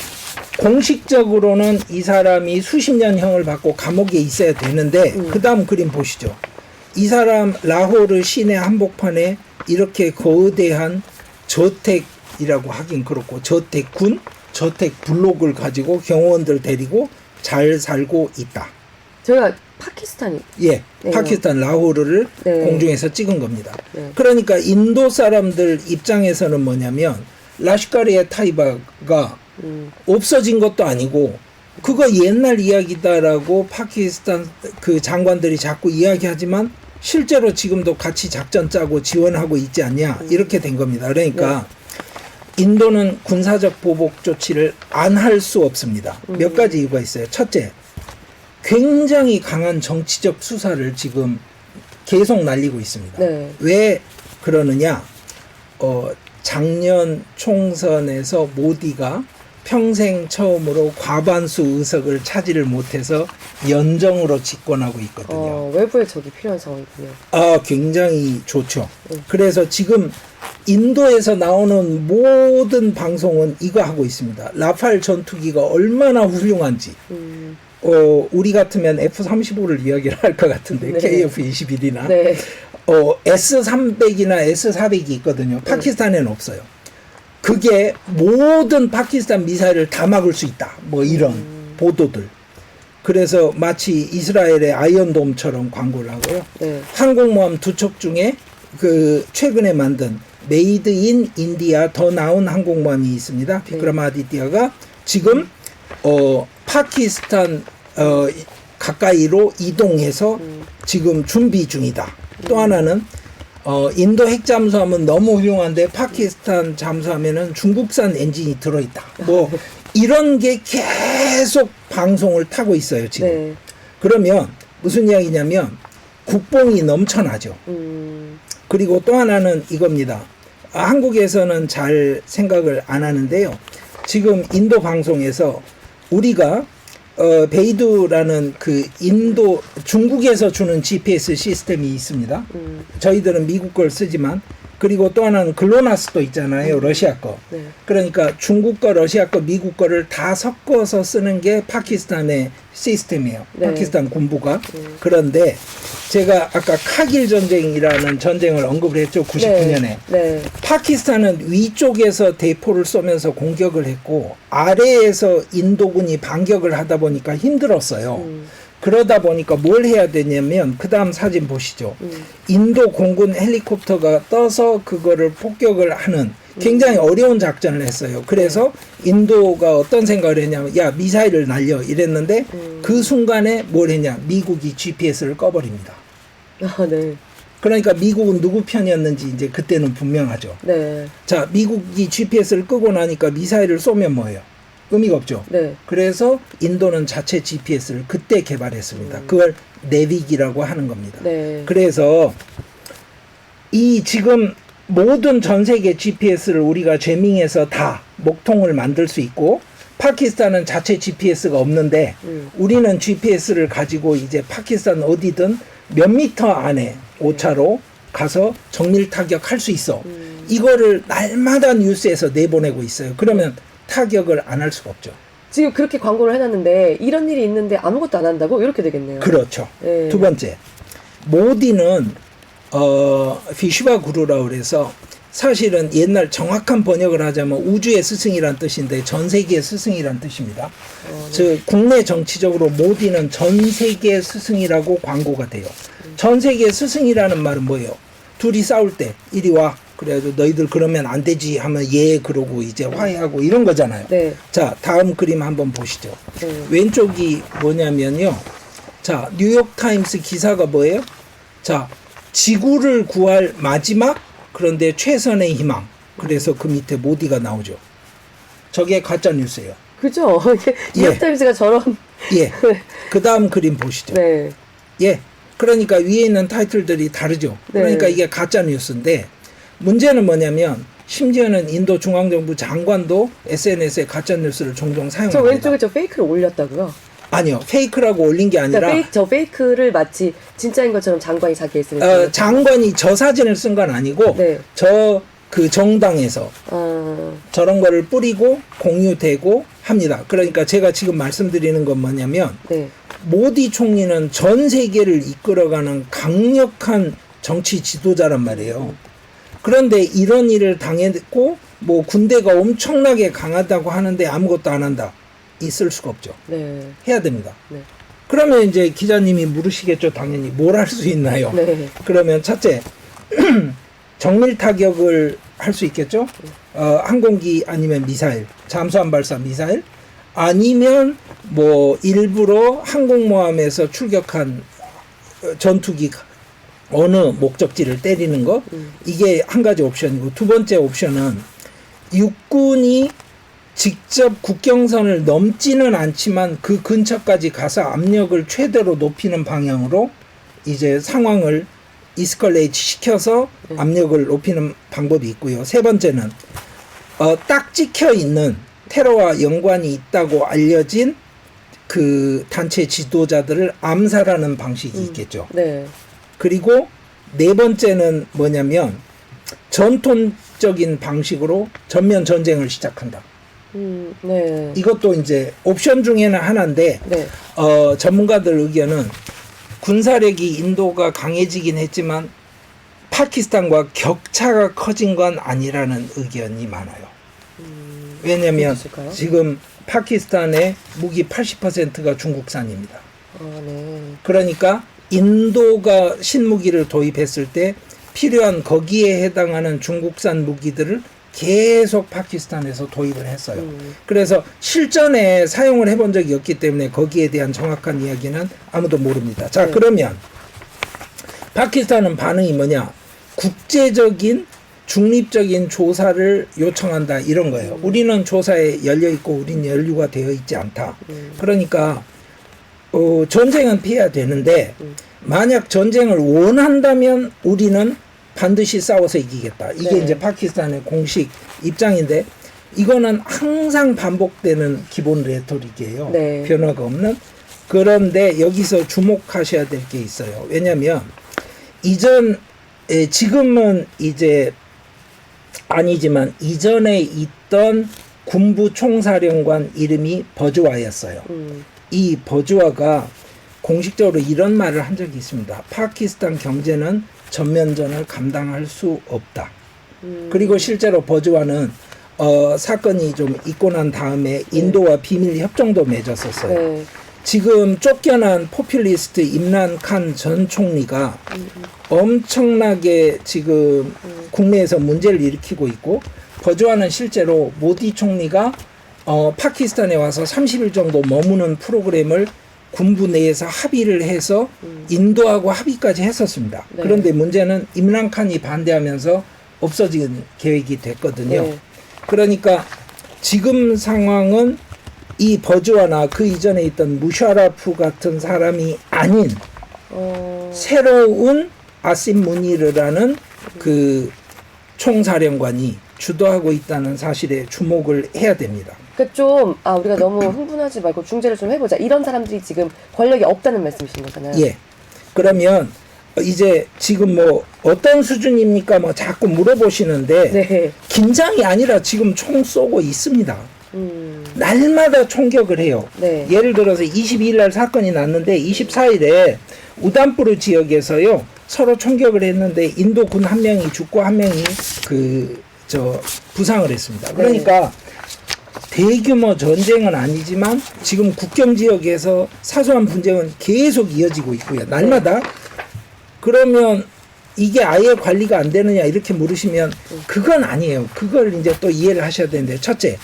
A: 공식적으로는 이 사람이 수십 년형을 받고 감옥에 있어야 되는데 그 다음 그림 보시죠. 이 사람 라호르 시내 한복판에 이렇게 거대한 저택이라고 하긴 그렇고 저택군, 저택 블록을 가지고 경호원들 데리고 잘 살고 있다.
B: 저희가 파키스탄이.
A: 예,
B: 네.
A: 파키스탄 라호르를
B: 네.
A: 공중에서 찍은 겁니다.
B: 네.
A: 그러니까 인도 사람들 입장에서는 뭐냐면 라슈카르의 타이바가 없어진 것도 아니고 그거 옛날 이야기다라고 파키스탄 그 장관들이 자꾸 이야기하지만 실제로 지금도 같이 작전 짜고 지원하고 있지 않냐 이렇게 된 겁니다. 그러니까 인도는 군사적 보복 조치를 안 할 수 없습니다. 몇 가지 이유가 있어요. 첫째, 굉장히 강한 정치적 수사를 지금 계속 날리고 있습니다.
B: 네.
A: 왜 그러느냐? 작년 총선에서 모디가 평생 처음으로 과반수 의석을 차지를 못해서 연정으로 집권하고 있거든요.
B: 외부의 적이 필요한 상황이군요.
A: 굉장히 좋죠. 그래서 지금 인도에서 나오는 모든 방송은 이거 하고 있습니다. 라팔 전투기가 얼마나 훌륭한지. 우리 같으면 F-35를 이야기를 할 것 같은데
B: 네.
A: KF-21이나
B: 네.
A: S-300이나 S-400이 있거든요. 파키스탄에는 없어요. 그게 모든 파키스탄 미사일을 다 막을 수 있다. 뭐 이런 보도들. 그래서 마치 이스라엘의 아이언돔처럼 광고를 하고요.
B: 네.
A: 항공모함 두 척 중에 그 최근에 만든 메이드 인 인디아 더 나은 항공모함이 있습니다. 비크라마디띠아가 지금 파키스탄 가까이로 이동해서 지금 준비 중이다. 또 하나는 인도 핵 잠수함은 너무 훌륭한데 파키스탄 잠수함에는 중국산 엔진이 들어있다. 뭐 이런 게 계속 방송을 타고 있어요 지금.
B: 네.
A: 그러면 무슨 이야기냐면 국뽕이 넘쳐나죠. 그리고 또 하나는 이겁니다. 한국에서는 잘 생각을 안 하는데요. 지금 인도 방송에서 우리가 베이두라는 그 인도 중국에서 주는 GPS 시스템이 있습니다. 저희들은 미국 걸 쓰지만 그리고 또 하나는 글로나스도 있잖아요. 러시아 거.
B: 네.
A: 그러니까 중국 거, 러시아 거, 미국 거를 다 섞어서 쓰는 게 파키스탄의 시스템이에요.
B: 네.
A: 파키스탄 군부가. 그런데 제가 아까 카길 전쟁이라는 전쟁을 언급을 했죠. 99년에.
B: 네. 네.
A: 파키스탄은 위쪽에서 대포를 쏘면서 공격을 했고 아래에서 인도군이 반격을 하다 보니까 힘들었어요. 그러다 보니까 뭘 해야 되냐면 그 다음 사진 보시죠. 인도 공군 헬리콥터가 떠서 그거를 폭격을 하는 굉장히 어려운 작전을 했어요. 그래서 인도가 어떤 생각을 했냐면 야 미사일을 날려 이랬는데 그 순간에 뭘 했냐 미국이 GPS를 꺼버립니다.
B: 아, 네.
A: 그러니까 미국은 누구 편이었는지 이제 그때는 분명하죠.
B: 네.
A: 자 미국이 GPS를 끄고 나니까 미사일을 쏘면 뭐예요? 의미가 없죠.
B: 네.
A: 그래서 인도는 자체 GPS를 그때 개발했습니다. 그걸 내비기라고 하는 겁니다.
B: 네.
A: 그래서 이 지금 모든 전 세계 GPS를 우리가 제밍해서 다 목통을 만들 수 있고 파키스탄은 자체 GPS가 없는데 우리는 GPS를 가지고 이제 파키스탄 어디든 몇 미터 안에 오차로 가서 정밀 타격할 수 있어. 이거를 날마다 뉴스에서 내보내고 있어요. 그러면 타격을 안 할 수가 없죠.
B: 지금 그렇게 광고를 해놨는데 이런 일이 있는데 아무것도 안 한다고 이렇게 되겠네요.
A: 그렇죠.
B: 네.
A: 두 번째, 모디는 피슈바 구루라고 그래서 사실은 옛날 정확한 번역을 하자면 우주의 스승이란 뜻인데 전 세계의 스승이란 뜻입니다.
B: 네.
A: 즉 국내 정치적으로 모디는 전 세계 스승이라고 광고가 돼요. 전 세계 스승이라는 말은 뭐예요? 둘이 싸울 때 이리 와. 그래가지고 너희들 그러면 안 되지 하면 예 그러고 이제 화해하고 이런 거잖아요.
B: 네.
A: 자 다음 그림 한번 보시죠.
B: 네.
A: 왼쪽이 뭐냐면요. 자 뉴욕타임스 기사가 뭐예요? 자 지구를 구할 마지막 그런데 최선의 희망. 그래서 그 밑에 모디가 나오죠. 저게 가짜 뉴스예요.
B: 그죠? 뉴욕타임스가 저런.
A: 예. 그 다음 그림 보시죠.
B: 네.
A: 예. 그러니까 위에 있는 타이틀들이 다르죠.
B: 네.
A: 그러니까 이게 가짜 뉴스인데 문제는 뭐냐면 심지어는 인도 중앙정부 장관도 SNS에 가짜 뉴스를 종종
B: 저
A: 사용합니다.
B: 왼쪽에 저 페이크를 올렸다고요?
A: 아니요. 페이크라고 올린 게 아니라
B: 그러니까 저 페이크를 마치 진짜인 것처럼 장관이 자기 SNS에
A: 장관이 저 사진을 쓴 건 아니고
B: 네.
A: 저 그 정당에서 저런 거를 뿌리고 공유되고 합니다. 그러니까 제가 지금 말씀드리는 건 뭐냐면
B: 네.
A: 모디 총리는 전 세계를 이끌어가는 강력한 정치 지도자란 말이에요. 그런데 이런 일을 당했고 뭐 군대가 엄청나게 강하다고 하는데 아무것도 안 한다. 있을 수가 없죠.
B: 네.
A: 해야 됩니다.
B: 네.
A: 그러면 이제 기자님이 물으시겠죠. 당연히 뭘 할 수 있나요?
B: 네.
A: 그러면 첫째 정밀 타격을 할 수 있겠죠. 항공기 아니면 미사일, 잠수함 발사 미사일 아니면 뭐 일부러 항공모함에서 출격한 전투기 어느 목적지를 때리는 거 이게 한 가지 옵션이고 두 번째 옵션은 육군이 직접 국경선을 넘지는 않지만 그 근처까지 가서 압력을 최대로 높이는 방향으로 이제 상황을 이스컬레이트 시켜서 압력을 높이는 방법이 있고요. 세 번째는 딱 찍혀 있는 테러와 연관이 있다고 알려진 그 단체 지도자들을 암살하는 방식이 있겠죠.
B: 네.
A: 그리고 네 번째는 뭐냐면 전통적인 방식으로 전면 전쟁을 시작한다.
B: 네.
A: 이것도 이제 옵션 중에는 하나인데
B: 네.
A: 전문가들 의견은 군사력이 인도가 강해지긴 했지만 파키스탄과 격차가 커진 건 아니라는 의견이 많아요. 왜냐하면
B: 있을까요?
A: 지금 파키스탄의 무기 80%가 중국산입니다.
B: 네.
A: 그러니까 인도가 신무기를 도입했을 때 필요한 거기에 해당하는 중국산 무기들을 계속 파키스탄에서 도입을 했어요. 그래서 실전에 사용을 해본 적이 없기 때문에 거기에 대한 정확한 이야기는 아무도 모릅니다. 자, 그러면 파키스탄은 반응이 뭐냐? 국제적인 중립적인 조사를 요청한다 이런 거예요. 우리는 조사에 열려 있고 우리는 연루가 되어 있지 않다. 그러니까 전쟁은 피해야 되는데 만약 전쟁을 원한다면 우리는 반드시 싸워서 이기겠다. 이게
B: 네.
A: 이제 파키스탄의 공식 입장인데 이거는 항상 반복되는 기본 레토릭이에요.
B: 네.
A: 변화가 없는. 그런데 여기서 주목하셔야 될 게 있어요. 왜냐하면 지금은 이제 아니지만 이전에 있던 군부 총사령관 이름이 버즈와였어요. 이 버즈와가 공식적으로 이런 말을 한 적이 있습니다. 파키스탄 경제는 전면전을 감당할 수 없다. 그리고 실제로 버즈와는 사건이 좀 있고 난 다음에 인도와 비밀 협정도 맺었었어요.
B: 네.
A: 지금 쫓겨난 포퓰리스트 임란 칸 전 총리가 엄청나게 지금 국내에서 문제를 일으키고 있고, 버즈와는 실제로 모디 총리가 파키스탄에 와서 30일 정도 머무는 프로그램을 군부 내에서 합의를 해서 인도하고 합의까지 했었습니다.
B: 네.
A: 그런데 문제는 임란 칸이 반대하면서 없어진 계획이 됐거든요.
B: 네.
A: 그러니까 지금 상황은 이 버즈와나 그 이전에 있던 무샤라프 같은 사람이 아닌 새로운 아심 무니르라는 그 총사령관이 주도하고 있다는 사실에 주목을 해야 됩니다.
B: 그러니까 좀 우리가 너무 흥분하지 말고 중재를 좀 해보자. 이런 사람들이 지금 권력이 없다는 말씀이신 거잖아요.
A: 예. 그러면 이제 지금 뭐 어떤 수준입니까? 뭐 자꾸 물어보시는데
B: 네.
A: 긴장이 아니라 지금 총 쏘고 있습니다. 날마다 총격을 해요.
B: 네.
A: 예를 들어서 22일 날 사건이 났는데 24일에 우담푸르 지역에서요 서로 총격을 했는데 인도 군 한 명이 죽고 한 명이 부상을 했습니다. 그러니까 대규모 전쟁은 아니지만 지금 국경 지역에서 사소한 분쟁은 계속 이어지고 있고요. 날마다. 그러면 이게 아예 관리가 안 되느냐 이렇게 물으시면 그건 아니에요. 그걸 이제 또 이해를 하셔야 되는데, 첫째,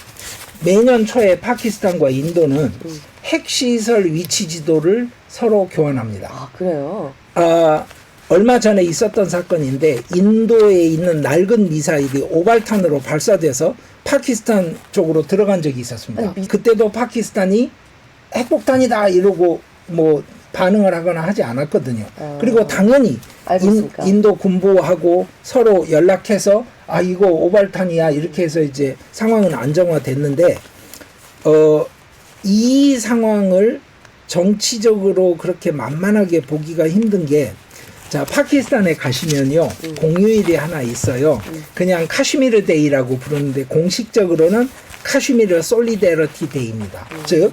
A: 매년 초에 파키스탄과 인도는 핵시설 위치 지도를 서로 교환합니다.
B: 그래요?
A: 얼마 전에 있었던 사건인데 인도에 있는 낡은 미사일이 오발탄으로 발사돼서 파키스탄 쪽으로 들어간 적이 있었습니다. 그때도 파키스탄이 핵폭탄이다 이러고 뭐 반응을 하거나 하지 않았거든요. 그리고 당연히 인도 군부하고 서로 연락해서 이거 오발탄이야 이렇게 해서 이제 상황은 안정화됐는데 이 상황을 정치적으로 그렇게 만만하게 보기가 힘든 게, 자, 파키스탄에 가시면요 공휴일이 하나 있어요. 그냥 카슈미르 데이라고 부르는데 공식적으로는 카슈미르 솔리데러티 데이입니다. 즉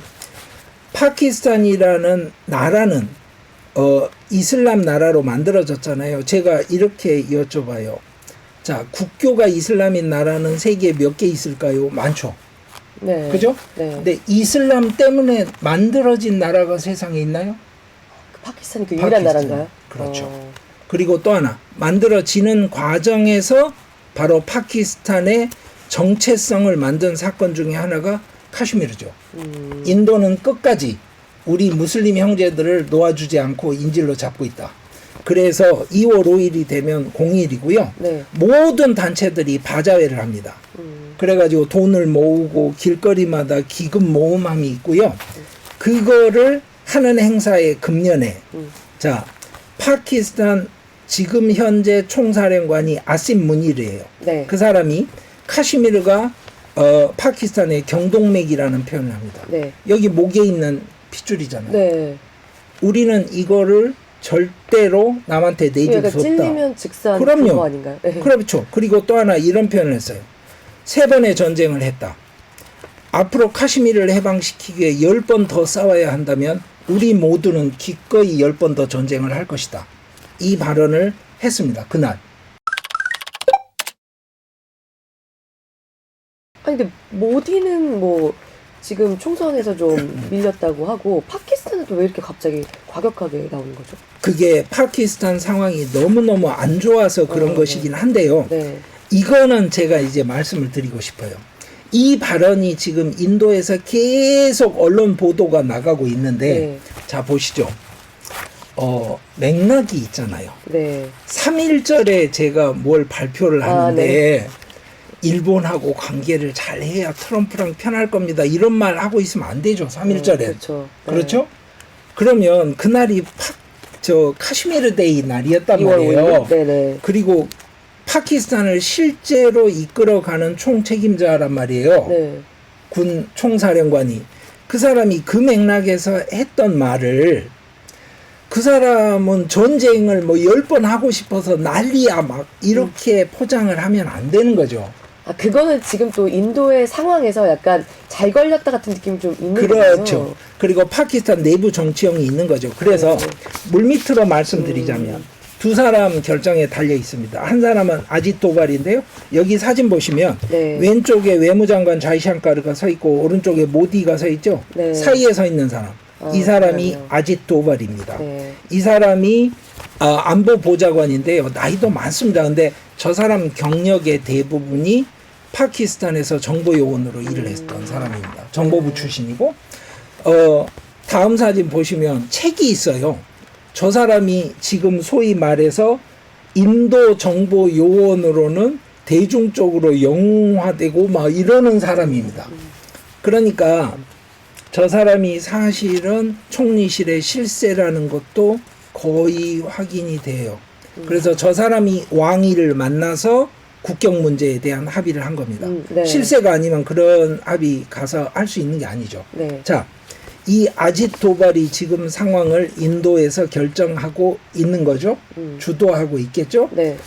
A: 파키스탄이라는 나라는 이슬람 나라로 만들어졌잖아요. 제가 이렇게 여쭤봐요. 자, 국교가 이슬람인 나라는 세계에 몇 개 있을까요? 많죠.
B: 네.
A: 그죠?
B: 네.
A: 근데 이슬람 때문에 만들어진 나라가 세상에 있나요?
B: 파키스탄이 그 유일한 나라인가요?
A: 그렇죠. 그리고 또 하나, 만들어지는 과정에서 바로 파키스탄의 정체성을 만든 사건 중에 하나가 카슈미르죠. 인도는 끝까지 우리 무슬림 형제들을 놓아주지 않고 인질로 잡고 있다. 그래서 2월 5일이 되면 공휴일이고요.
B: 네.
A: 모든 단체들이 바자회를 합니다. 그래가지고 돈을 모으고 길거리마다 기금 모음함이 있고요. 그거를 하는 행사의 금년에 자, 파키스탄 지금 현재 총사령관이 아심 무니르예요.
B: 네.
A: 그 사람이 카슈미르가 파키스탄의 경동맥이라는 표현을 합니다.
B: 네.
A: 여기 목에 있는 핏줄이잖아요.
B: 네.
A: 우리는 이거를 절대로 남한테 내줄
B: 그러니까
A: 수 없다.
B: 찔리면 즉산
A: 그럼요.
B: 그거 아닌가요? 네.
A: 그렇죠. 그리고 또 하나 이런 표현을 했어요. 3번의 전쟁을 했다. 앞으로 카슈미르를 해방시키기 위해 10번 더 싸워야 한다면 우리 모두는 기꺼이 10번 더 전쟁을 할 것이다. 이 발언을 했습니다. 그날.
B: 아니 근데 모디는 뭐 지금 총선에서 좀 밀렸다고 하고 파키스탄은 또 왜 이렇게 갑자기 과격하게 나오는 거죠?
A: 그게 파키스탄 상황이 너무너무 안 좋아서 그런 것이긴 한데요.
B: 네.
A: 이거는 제가 이제 말씀을 드리고 싶어요. 이 발언이 지금 인도에서 계속 언론 보도가 나가고 있는데
B: 네.
A: 자 보시죠. 맥락이 있잖아요.
B: 네.
A: 3.1절에 제가 뭘 발표를 하는데
B: 네.
A: 일본하고 관계를 잘 해야 트럼프랑 편할 겁니다. 이런 말 하고 있으면 안 되죠. 3.1절에.
B: 그렇죠. 네.
A: 그렇죠? 그러면 그날이 카슈미르 데이 날이었단
B: 2월
A: 말이에요.
B: 5일? 네네.
A: 그리고 파키스탄을 실제로 이끌어가는 총책임자란 말이에요.
B: 네.
A: 군 총사령관이. 그 사람이 그 맥락에서 했던 말을 그 사람은 전쟁을 뭐 10번 하고 싶어서 난리야 막 이렇게 포장을 하면 안 되는 거죠.
B: 아, 그거는 지금 또 인도의 상황에서 약간 잘 걸렸다 같은 느낌이 좀 있는 거죠.
A: 그렇죠. 그리고 파키스탄 내부 정치형이 있는 거죠. 그래서 물밑으로 말씀드리자면 두 사람 결정에 달려 있습니다. 한 사람은 아짓 도발인데요. 여기 사진 보시면
B: 네.
A: 왼쪽에 외무장관 자이샹카르가 서 있고 오른쪽에 모디가 서 있죠.
B: 네.
A: 사이에 서 있는 사람. 이 사람이
B: 그러네요.
A: 아짓 도발입니다.
B: 네.
A: 이 사람이 안보 보좌관인데요. 나이도 많습니다. 근데 저 사람 경력의 대부분이 파키스탄에서 정보요원으로 일을 했던 사람입니다. 정보부 출신이고 다음 사진 보시면 책이 있어요. 저 사람이 지금 소위 말해서 인도 정보요원으로는 대중적으로 영웅화되고 막 이러는 사람입니다. 그러니까 저 사람이 사실은 총리실의 실세라는 것도 거의 확인이 돼요. 그래서 저 사람이 왕위를 만나서 국경 문제에 대한 합의를 한 겁니다.
B: 네.
A: 실세가 아니면 그런 합의 가서 할 수 있는 게 아니죠.
B: 네.
A: 자, 이 아짓 도발이 지금 상황을 인도에서 결정하고 있는 거죠. 주도하고 있겠죠.
B: 네.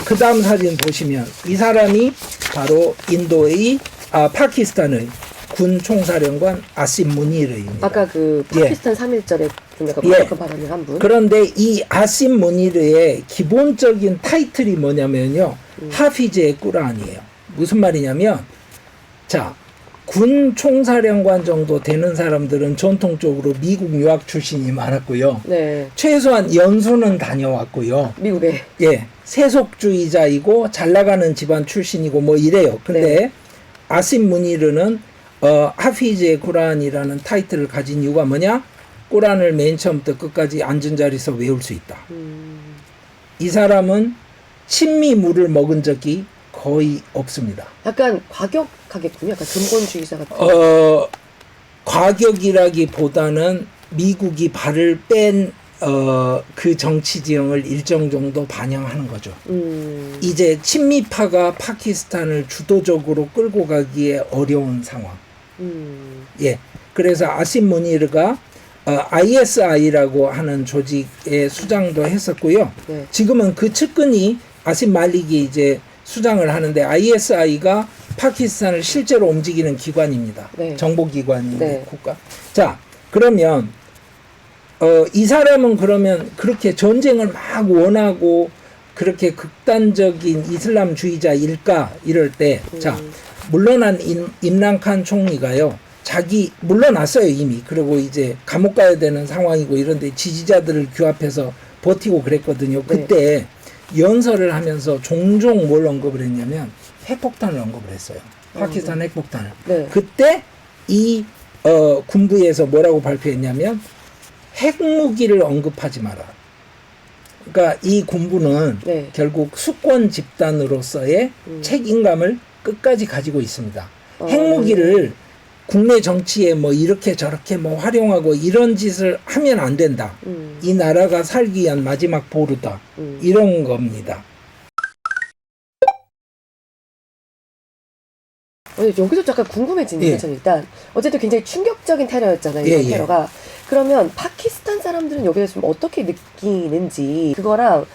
A: 그 다음 사진 보시면 이 사람이 바로 인도의 파키스탄의 군 총사령관 아심 무니르입니다.
B: 아까 그 파키스탄 3.1절에 좀 약간
A: 예.
B: 과격한 발언을 한 분.
A: 그런데 이 아심 무니르의 기본적인 타이틀이 뭐냐면요. 하피즈의 꾸란이에요. 무슨 말이냐면 자, 군 총사령관 정도 되는 사람들은 전통적으로 미국 유학 출신이 많았고요.
B: 네.
A: 최소한 연수는 다녀왔고요.
B: 미국에.
A: 예, 세속주의자이고 잘 나가는 집안 출신이고 뭐 이래요. 근데
B: 네.
A: 아심 무니르는 하피즈의 꾸란이라는 타이틀을 가진 이유가 뭐냐? 꾸란을 맨 처음부터 끝까지 앉은 자리에서 외울 수 있다. 이 사람은 친미물을 먹은 적이 거의 없습니다.
B: 약간 과격하겠군요. 약간 근본주의자 같은.
A: 과격이라기보다는 미국이 발을 뺀 그 정치 지형을 일정 정도 반영하는 거죠. 이제 친미파가 파키스탄을 주도적으로 끌고 가기에 어려운 상황. 예. 그래서 아심 무니르가 ISI라고 하는 조직의 수장도 했었고요.
B: 네.
A: 지금은 그 측근이 아심 말릭이 이제 수장을 하는데 ISI가 파키스탄을 실제로 움직이는 기관입니다.
B: 네.
A: 정보기관인데
B: 네.
A: 국가. 자, 그러면 이 사람은 그러면 그렇게 전쟁을 막 원하고 그렇게 극단적인 이슬람주의자일까 이럴 때 자, 물러난 임란칸 총리가요. 자기 물러났어요 이미. 그리고 이제 감옥 가야 되는 상황이고 이런데 지지자들을 규합해서 버티고 그랬거든요. 그때 연설을 하면서 종종 뭘 언급을 했냐면 핵폭탄을 언급을 했어요. 파키스탄 핵폭탄을.
B: 네.
A: 그때 이 군부에서 뭐라고 발표했냐면 핵무기를 언급하지 마라. 그러니까 이 군부는
B: 네.
A: 결국 수권 집단으로서의 책임감을 끝까지 가지고 있습니다. 핵무기를 국내 정치에 뭐 이렇게 저렇게 뭐 활용하고 이런 짓을 하면 안 된다. 이 나라가 살기 위한 마지막 보루다. 이런 겁니다.
B: 여기서 잠깐 궁금해지는 게 저는 일단 어쨌든 굉장히 충격적인 테러였잖아요.
A: 예,
B: 이 테러가. 그러면 파키스탄 사람들은 여기서 좀 어떻게 느끼는지 그거랑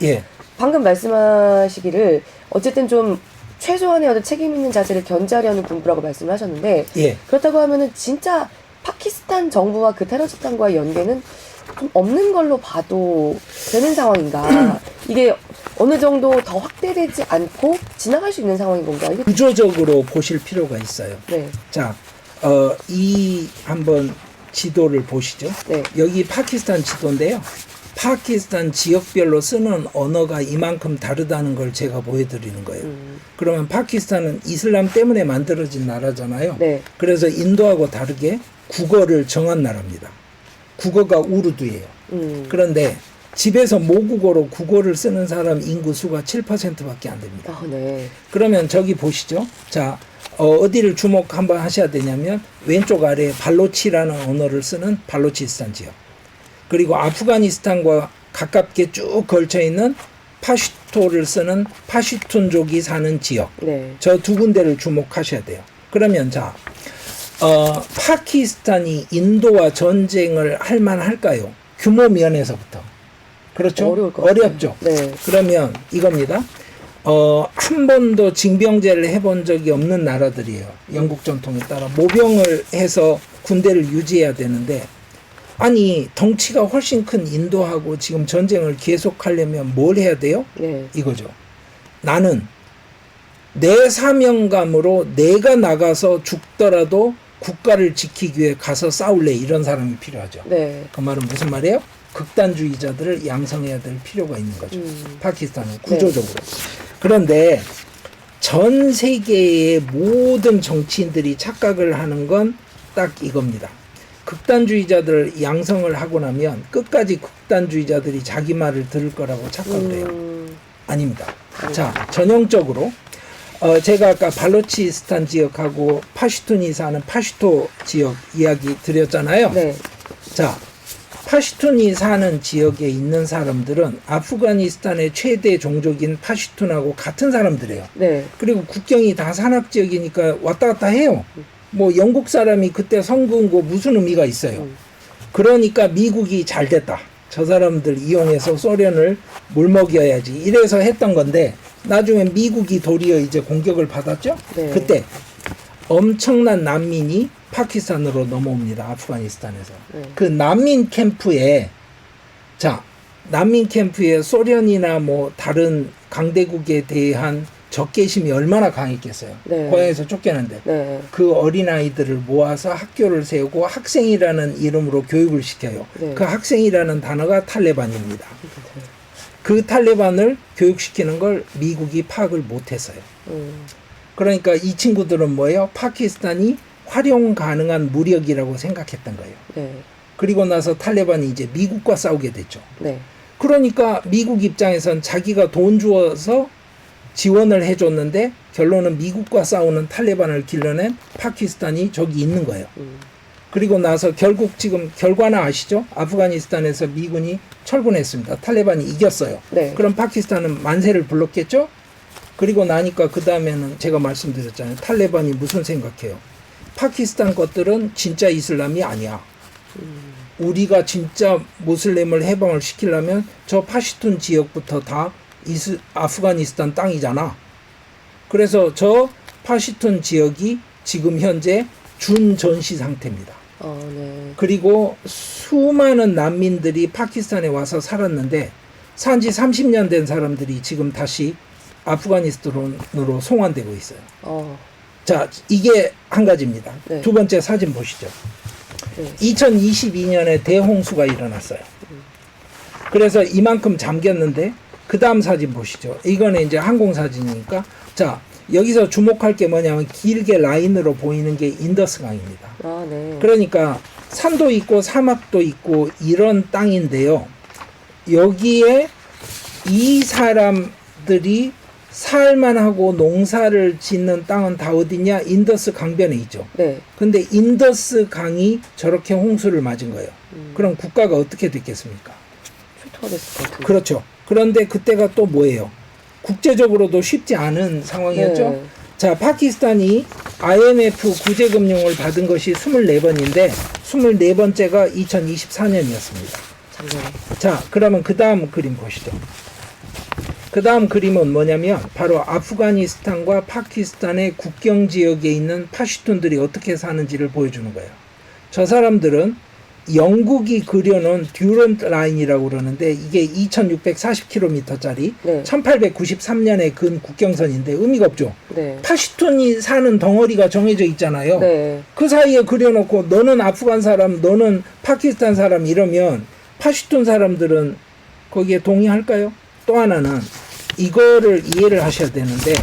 B: 방금 말씀하시기를 어쨌든 좀 최소한의 어떤 책임 있는 자세를 견제하려는 군부라고 말씀을 하셨는데 그렇다고 하면은 진짜 파키스탄 정부와 그 테러 집단과의 연계는 좀 없는 걸로 봐도 되는 상황인가? 이게 어느 정도 더 확대되지 않고 지나갈 수 있는 상황인 건가? 이게
A: 구조적으로 보실 필요가 있어요.
B: 네.
A: 자, 이 한번 지도를 보시죠.
B: 네.
A: 여기 파키스탄 지도인데요. 파키스탄 지역별로 쓰는 언어가 이만큼 다르다는 걸 제가 보여드리는 거예요. 그러면 파키스탄은 이슬람 때문에 만들어진 나라잖아요.
B: 네.
A: 그래서 인도하고 다르게 국어를 정한 나라입니다. 국어가 우르두예요. 그런데 집에서 모국어로 국어를 쓰는 사람 인구 수가 7%밖에 안 됩니다.
B: 아, 네.
A: 그러면 저기 보시죠. 자, 어디를 주목 한번 하셔야 되냐면 왼쪽 아래에 발로치라는 언어를 쓰는 발로치스탄 지역. 그리고 아프가니스탄과 가깝게 쭉 걸쳐 있는 파슈토를 쓰는 파슈툰족이 사는 지역.
B: 네.
A: 저 두 군데를 주목하셔야 돼요. 그러면 자, 파키스탄이 인도와 전쟁을 할 만할까요? 규모 면에서부터. 그렇죠?
B: 어려울 것 같아요.
A: 어렵죠.
B: 네.
A: 그러면 이겁니다. 한 번도 징병제를 해본 적이 없는 나라들이에요. 영국 전통에 따라 모병을 해서 군대를 유지해야 되는데, 아니 덩치가 훨씬 큰 인도하고 지금 전쟁을 계속하려면 뭘 해야 돼요?
B: 네.
A: 이거죠. 나는 내 사명감으로 내가 나가서 죽더라도 국가를 지키기 위해 가서 싸울래, 이런 사람이 필요하죠.
B: 네.
A: 그 말은 무슨 말이에요? 극단주의자들을 양성해야 될 필요가 있는 거죠. 파키스탄은 구조적으로. 그런데 전 세계의 모든 정치인들이 착각을 하는 건 딱 이겁니다. 극단주의자들을 양성을 하고 나면 끝까지 극단주의자들이 자기 말을 들을 거라고 착각을 해요. 아닙니다. 자, 전형적으로 제가 아까 발로치스탄 지역하고 파슈툰이 사는 파슈토 지역 이야기 드렸잖아요.
B: 네.
A: 자, 파슈툰이 사는 지역에 있는 사람들은 아프가니스탄의 최대 종족인 파슈툰하고 같은 사람들이에요.
B: 네.
A: 그리고 국경이 다 산악 지역이니까 왔다 갔다 해요. 뭐 영국 사람이 그때 선거한 거 무슨 의미가 있어요. 그러니까 미국이 잘 됐다. 저 사람들 이용해서 소련을 물먹여야지. 이래서 했던 건데, 나중에 미국이 도리어 이제 공격을 받았죠.
B: 네.
A: 그때 엄청난 난민이 파키스탄으로 넘어옵니다. 아프가니스탄에서.
B: 네.
A: 그 난민 캠프에, 자, 난민 캠프에 소련이나 뭐 다른 강대국에 대한 적개심이 얼마나 강했겠어요.
B: 네.
A: 고향에서 쫓겨났는데.
B: 네.
A: 그 어린아이들을 모아서 학교를 세우고 학생이라는 이름으로 교육을 시켜요.
B: 네.
A: 그 학생이라는 단어가 탈레반입니다. 그 탈레반을 교육시키는 걸 미국이 파악을 못했어요. 그러니까 이 친구들은 뭐예요? 파키스탄이 활용 가능한 무력이라고 생각했던 거예요.
B: 네.
A: 그리고 나서 탈레반이 이제 미국과 싸우게 됐죠.
B: 네.
A: 그러니까 미국 입장에선 자기가 돈 주어서 지원을 해줬는데 결론은 미국과 싸우는 탈레반을 길러낸 파키스탄이 저기 있는 거예요. 그리고 나서 결국 지금 결과는 아시죠? 아프가니스탄에서 미군이 철군했습니다. 탈레반이 이겼어요.
B: 네.
A: 그럼 파키스탄은 만세를 불렀겠죠? 그리고 나니까 그 다음에는 제가 말씀드렸잖아요. 탈레반이 무슨 생각해요? 파키스탄 것들은 진짜 이슬람이 아니야. 우리가 진짜 무슬림을 해방을 시키려면 저 파슈툰 지역부터 다 아프가니스탄 땅이잖아. 그래서 저 파슈툰 지역이 지금 현재 준전시 상태입니다.
B: 네.
A: 그리고 수많은 난민들이 파키스탄에 와서 살았는데 산지 30년 된 사람들이 지금 다시 아프가니스탄으로 송환되고 있어요. 자, 이게 한 가지입니다.
B: 네.
A: 두 번째 사진 보시죠.
B: 네.
A: 2022년에 대홍수가 일어났어요. 그래서 이만큼 잠겼는데 그 다음 사진 보시죠. 이거는 이제 항공 사진이니까. 자, 여기서 주목할 게 뭐냐면 길게 라인으로 보이는 게 인더스강입니다.
B: 네.
A: 그러니까 산도 있고 사막도 있고 이런 땅인데요. 여기에 이 사람들이 살만하고 농사를 짓는 땅은 다 어디냐? 인더스 강변에 있죠.
B: 네.
A: 근데 인더스 강이 저렇게 홍수를 맞은 거예요. 그럼 국가가 어떻게 됐겠습니까?
B: 출토가 됐을 것 같은데.
A: 그렇죠. 그런데 그때가 또 뭐예요? 국제적으로도 쉽지 않은 상황이었죠.
B: 네.
A: 자, 파키스탄이 IMF 구제금융을 받은 것이 24번인데 24번째가 2024년이었습니다.
B: 작년에.
A: 자, 그러면 그 다음 그림 보시죠. 그 다음 그림은 뭐냐면 바로 아프가니스탄과 파키스탄의 국경 지역에 있는 파슈툰들이 어떻게 사는지를 보여주는 거예요. 저 사람들은 영국이 그려놓은 듀런트 라인이라고 그러는데 이게 2640km짜리
B: 네.
A: 1893년에 근 국경선인데 의미가 없죠.
B: 네.
A: 파슈툰이 사는 덩어리가 정해져 있잖아요.
B: 네.
A: 그 사이에 그려놓고 너는 아프간 사람, 너는 파키스탄 사람 이러면 파슈툰 사람들은 거기에 동의할까요? 또 하나는 이거를 이해를 하셔야 되는데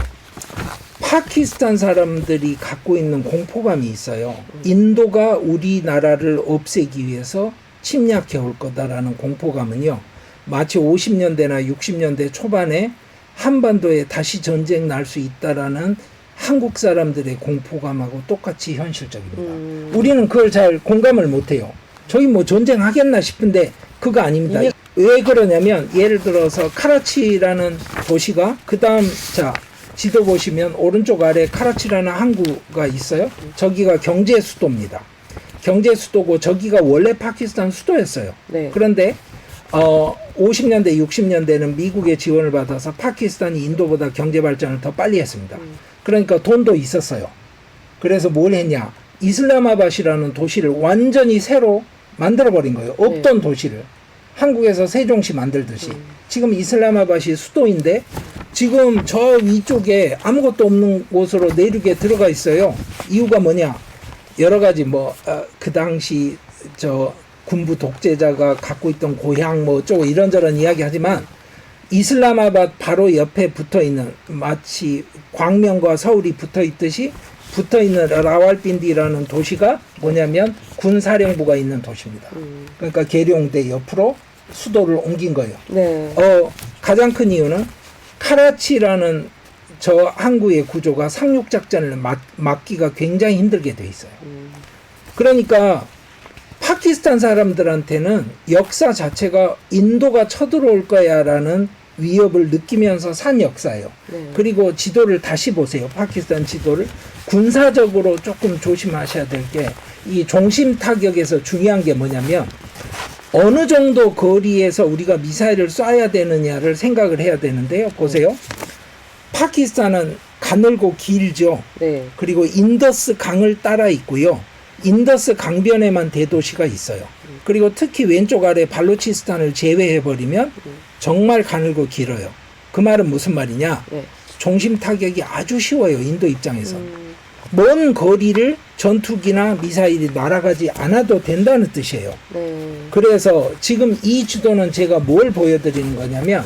A: 파키스탄 사람들이 갖고 있는 공포감이 있어요. 인도가 우리나라를 없애기 위해서 침략해 올 거다라는 공포감은요. 마치 50년대나 60년대 초반에 한반도에 다시 전쟁 날 수 있다라는 한국 사람들의 공포감하고 똑같이 현실적입니다. 우리는 그걸 잘 공감을 못해요. 저희 뭐 전쟁하겠나 싶은데 그거 아닙니다. 왜 그러냐면 예를 들어서 카라치라는 도시가 그 다음 자 지도 보시면 오른쪽 아래 카라치라는 항구가 있어요. 저기가 경제 수도입니다. 경제 수도고 저기가 원래 파키스탄 수도였어요.
B: 네.
A: 그런데 50년대, 60년대는 미국의 지원을 받아서 파키스탄이 인도보다 경제 발전을 더 빨리 했습니다. 그러니까 돈도 있었어요. 그래서 뭘 했냐? 이슬라마바드라는 도시를 완전히 새로 만들어버린 거예요. 없던 도시를. 한국에서 세종시 만들듯이. 지금 이슬라마바드이 수도인데 지금 저 위쪽에 아무것도 없는 곳으로 내륙에 들어가 있어요. 이유가 뭐냐? 여러 가지 그 당시 군부 독재자가 갖고 있던 고향 어쩌고 이런저런 이야기 하지만 이슬라마바드 바로 옆에 붙어 있는 마치 광명과 서울이 붙어 있듯이 붙어 있는 라왈빈디라는 도시가 뭐냐면 군사령부가 있는 도시입니다. 그러니까 계룡대 옆으로 수도를 옮긴 거예요.
B: 네.
A: 가장 큰 이유는 카라치라는 저 항구의 구조가 상륙작전을 막기가 굉장히 힘들게 돼 있어요. 그러니까 파키스탄 사람들한테는 역사 자체가 인도가 쳐들어올 거야라는 위협을 느끼면서 산 역사예요.
B: 네.
A: 그리고 지도를 다시 보세요. 파키스탄 지도를. 군사적으로 조금 조심하셔야 될 게 이 중심 타격에서 중요한 게 뭐냐면 어느 정도 거리에서 우리가 미사일을 쏴야 되느냐를 생각을 해야 되는데요. 보세요. 파키스탄은 가늘고 길죠.
B: 네.
A: 그리고 인더스 강을 따라 있고요. 인더스 강변에만 대도시가 있어요. 그리고 특히 왼쪽 아래 발루치스탄을 제외해버리면 정말 가늘고 길어요. 그 말은 무슨 말이냐?
B: 네.
A: 중심 타격이 아주 쉬워요. 인도 입장에서. 먼 거리를 전투기나 미사일이 날아가지 않아도 된다는 뜻이에요.
B: 네.
A: 그래서 지금 이 지도는 제가 뭘 보여드리는 거냐면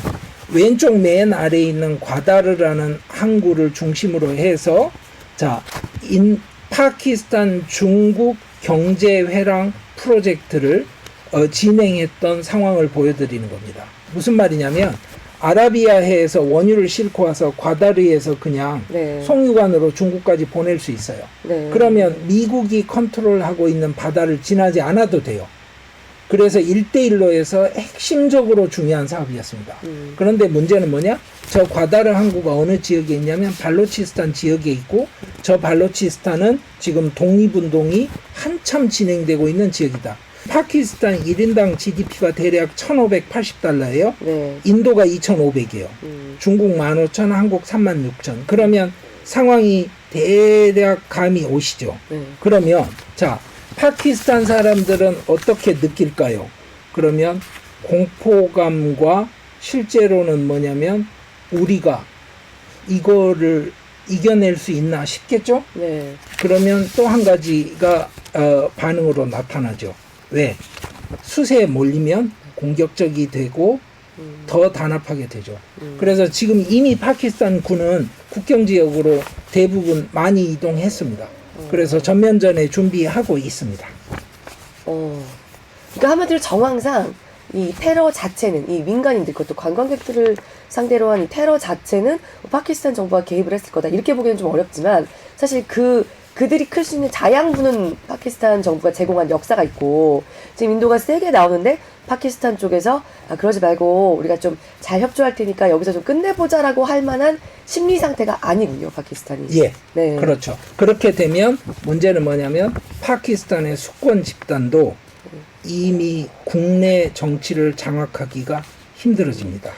A: 왼쪽 맨 아래에 있는 과다르라는 항구를 중심으로 해서 파키스탄 중국 경제회랑 프로젝트를 진행했던 상황을 보여드리는 겁니다. 무슨 말이냐면 아라비아해에서 원유를 싣고 와서 과다르에서 그냥
B: 네.
A: 송유관으로 중국까지 보낼 수 있어요.
B: 네.
A: 그러면 미국이 컨트롤하고 있는 바다를 지나지 않아도 돼요. 그래서 1대1로 해서 핵심적으로 중요한 사업이었습니다. 그런데 문제는 뭐냐? 저 과다르 항구가 어느 지역에 있냐면 발로치스탄 지역에 있고 저 발로치스탄은 지금 독립운동이 한참 진행되고 있는 지역이다. 파키스탄 1인당 GDP가 대략 1,580달러예요.
B: 네.
A: 인도가 2,500이에요. 중국 15,000, 한국 36,000. 그러면 상황이 대략 감이 오시죠.
B: 네.
A: 그러면 파키스탄 사람들은 어떻게 느낄까요? 그러면 공포감과 실제로는 뭐냐면 우리가 이거를 이겨낼 수 있나 싶겠죠?
B: 네.
A: 그러면 또 한 가지가 반응으로 나타나죠. 왜? 수세에 몰리면 공격적이 되고 더 단합하게 되죠. 그래서 지금 이미 파키스탄 군은 국경 지역으로 대부분 많이 이동했습니다. 그래서 전면전에 준비하고 있습니다.
B: 그러니까 한마디로 정황상 이 테러 자체는 이 민간인들 그것도 관광객들을 상대로 한 이 테러 자체는 파키스탄 정부가 개입을 했을 거다 이렇게 보기는 좀 어렵지만 사실 그들이 클 수 있는 자양분은 파키스탄 정부가 제공한 역사가 있고 지금 인도가 세게 나오는데 파키스탄 쪽에서 그러지 말고 우리가 좀 잘 협조할 테니까 여기서 좀 끝내보자라고 할 만한 심리 상태가 아니군요, 파키스탄이.
A: 예,
B: 네.
A: 그렇죠. 그렇게 되면 문제는 뭐냐면 파키스탄의 수권 집단도 이미 국내 정치를 장악하기가 힘들어집니다.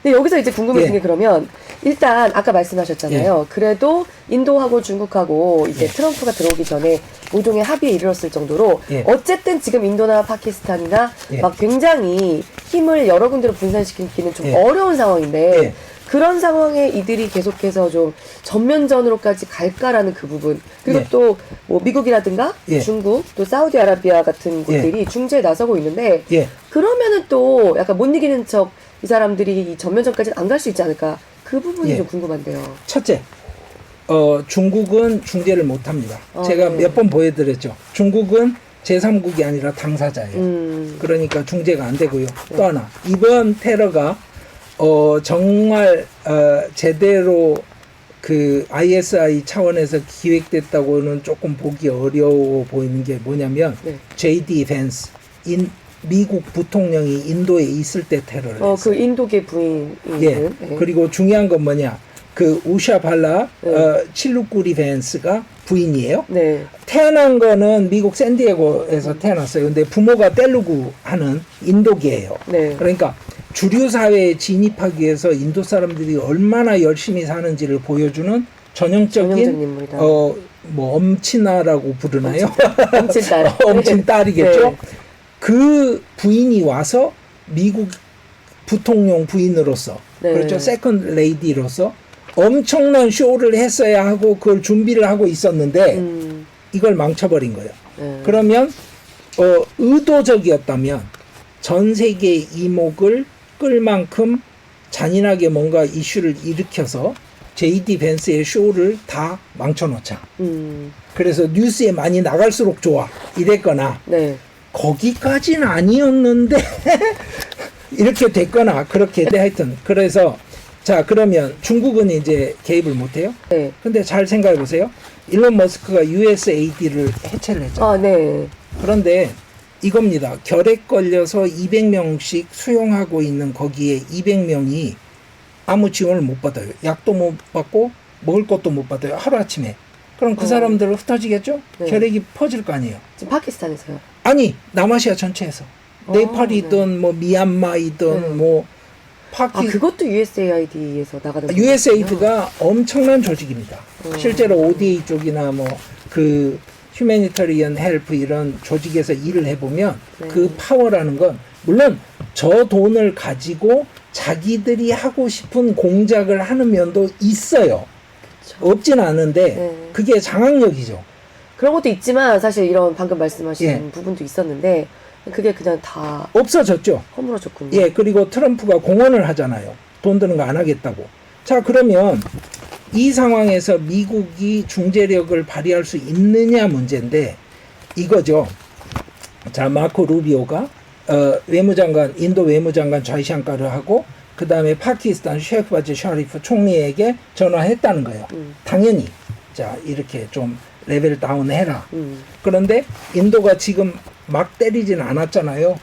B: 근데 여기서 이제 궁금해진
A: 예.
B: 게 그러면 일단 아까 말씀하셨잖아요. 그래도 인도하고 중국하고 이제 트럼프가 들어오기 전에 모종의 합의에 이르렀을 정도로 어쨌든 지금 인도나 파키스탄이나 막 굉장히 힘을 여러 군데로 분산시키기는 좀 어려운 상황인데 그런 상황에 이들이 계속해서 좀 전면전으로까지 갈까라는 그 부분 그리고 또 뭐 미국이라든가 중국 또 사우디아라비아 같은 곳들이 중재에 나서고 있는데 그러면은 또 약간 못 이기는 척 이 사람들이 이 전면전까지는 안 갈 수 있지 않을까 그 부분이 좀 궁금한데요.
A: 첫째, 중국은 중재를 못합니다. 제가 몇 번 보여드렸죠. 중국은 제3국이 아니라 당사자예요. 그러니까 중재가 안 되고요. 또 하나, 이번 테러가 정말 제대로 그 ISI 차원에서 기획됐다고는 조금 보기 어려워 보이는 게 뭐냐면 JD 벤스 미국 부통령이 인도에 있을 때 테러를 했어요.
B: 그 인도계 부인이
A: 그리고 중요한 건 뭐냐? 그 우샤 발라 칠루꾸리 벤스가 부인이에요.
B: 네.
A: 태어난 거는 미국 샌디에고에서 태어났어요. 근데 부모가 텔루구 하는 인도계예요.
B: 네.
A: 그러니까 주류 사회에 진입하기 위해서 인도 사람들이 얼마나 열심히 사는지를 보여주는 전형적인
B: 인물이다.
A: 뭐 엄친아라고 부르나요?
B: 엄친딸.
A: 엄친딸이겠죠.
B: 네.
A: 그 부인이 와서 미국 부통령 부인으로서
B: 네.
A: 그렇죠. 세컨드 레이디로서 엄청난 쇼를 했어야 하고 그걸 준비를 하고 있었는데 이걸 망쳐버린 거예요.
B: 네.
A: 그러면 의도적이었다면 전 세계 이목을 끌 만큼 잔인하게 뭔가 이슈를 일으켜서 JD 벤스의 쇼를 다 망쳐놓자. 그래서 뉴스에 많이 나갈수록 좋아. 이랬거나
B: 네.
A: 거기까지는 아니었는데 이렇게 됐거나 그렇게 돼. 하여튼 그래서 자 그러면 중국은 이제 개입을 못해요.
B: 네.
A: 근데 잘 생각해 보세요. 일론 머스크가 USAID를 해체를 했죠.
B: 아, 네.
A: 그런데 이겁니다. 결핵 걸려서 200명씩 수용하고 있는 거기에 200명이 아무 지원을 못 받아요. 약도 못 받고 먹을 것도 못 받아요. 하루아침에. 그럼 그 사람들은 흩어지겠죠?
B: 네.
A: 결핵이 퍼질 거 아니에요.
B: 지금 파키스탄에서요.
A: 아니 남아시아 전체에서. 네팔이든
B: 네.
A: 뭐 미얀마이든 뭐
B: 아, 그것도 USAID에서 나가는
A: USAID가 엄청난 조직입니다. 실제로 ODA 쪽이나 뭐 그 휴메니터리언 헬프 이런 조직에서 일을 해보면 그 파워라는 건 물론 저 돈을 가지고 자기들이 하고 싶은 공작을 하는 면도 있어요.
B: 그쵸.
A: 없진 않은데
B: 네.
A: 그게 장악력이죠.
B: 그런 것도 있지만 사실 이런 방금 말씀하신
A: 예.
B: 부분도 있었는데 그게 그냥 다
A: 없어졌죠.
B: 허물어졌군요.
A: 예, 그리고 트럼프가 공언을 하잖아요. 돈 드는 거 안 하겠다고. 자, 그러면 이 상황에서 미국이 중재력을 발휘할 수 있느냐 문제인데 이거죠. 자, 마코 루비오가 외무장관, 인도 외무장관 자이샹카를 하고 그 다음에 파키스탄 셰크바즈 샤리프 총리에게 전화했다는 거예요. 당연히 자 이렇게 좀 레벨 다운 해라. 그런데 인도가 지금 막 때리진 않았잖아요.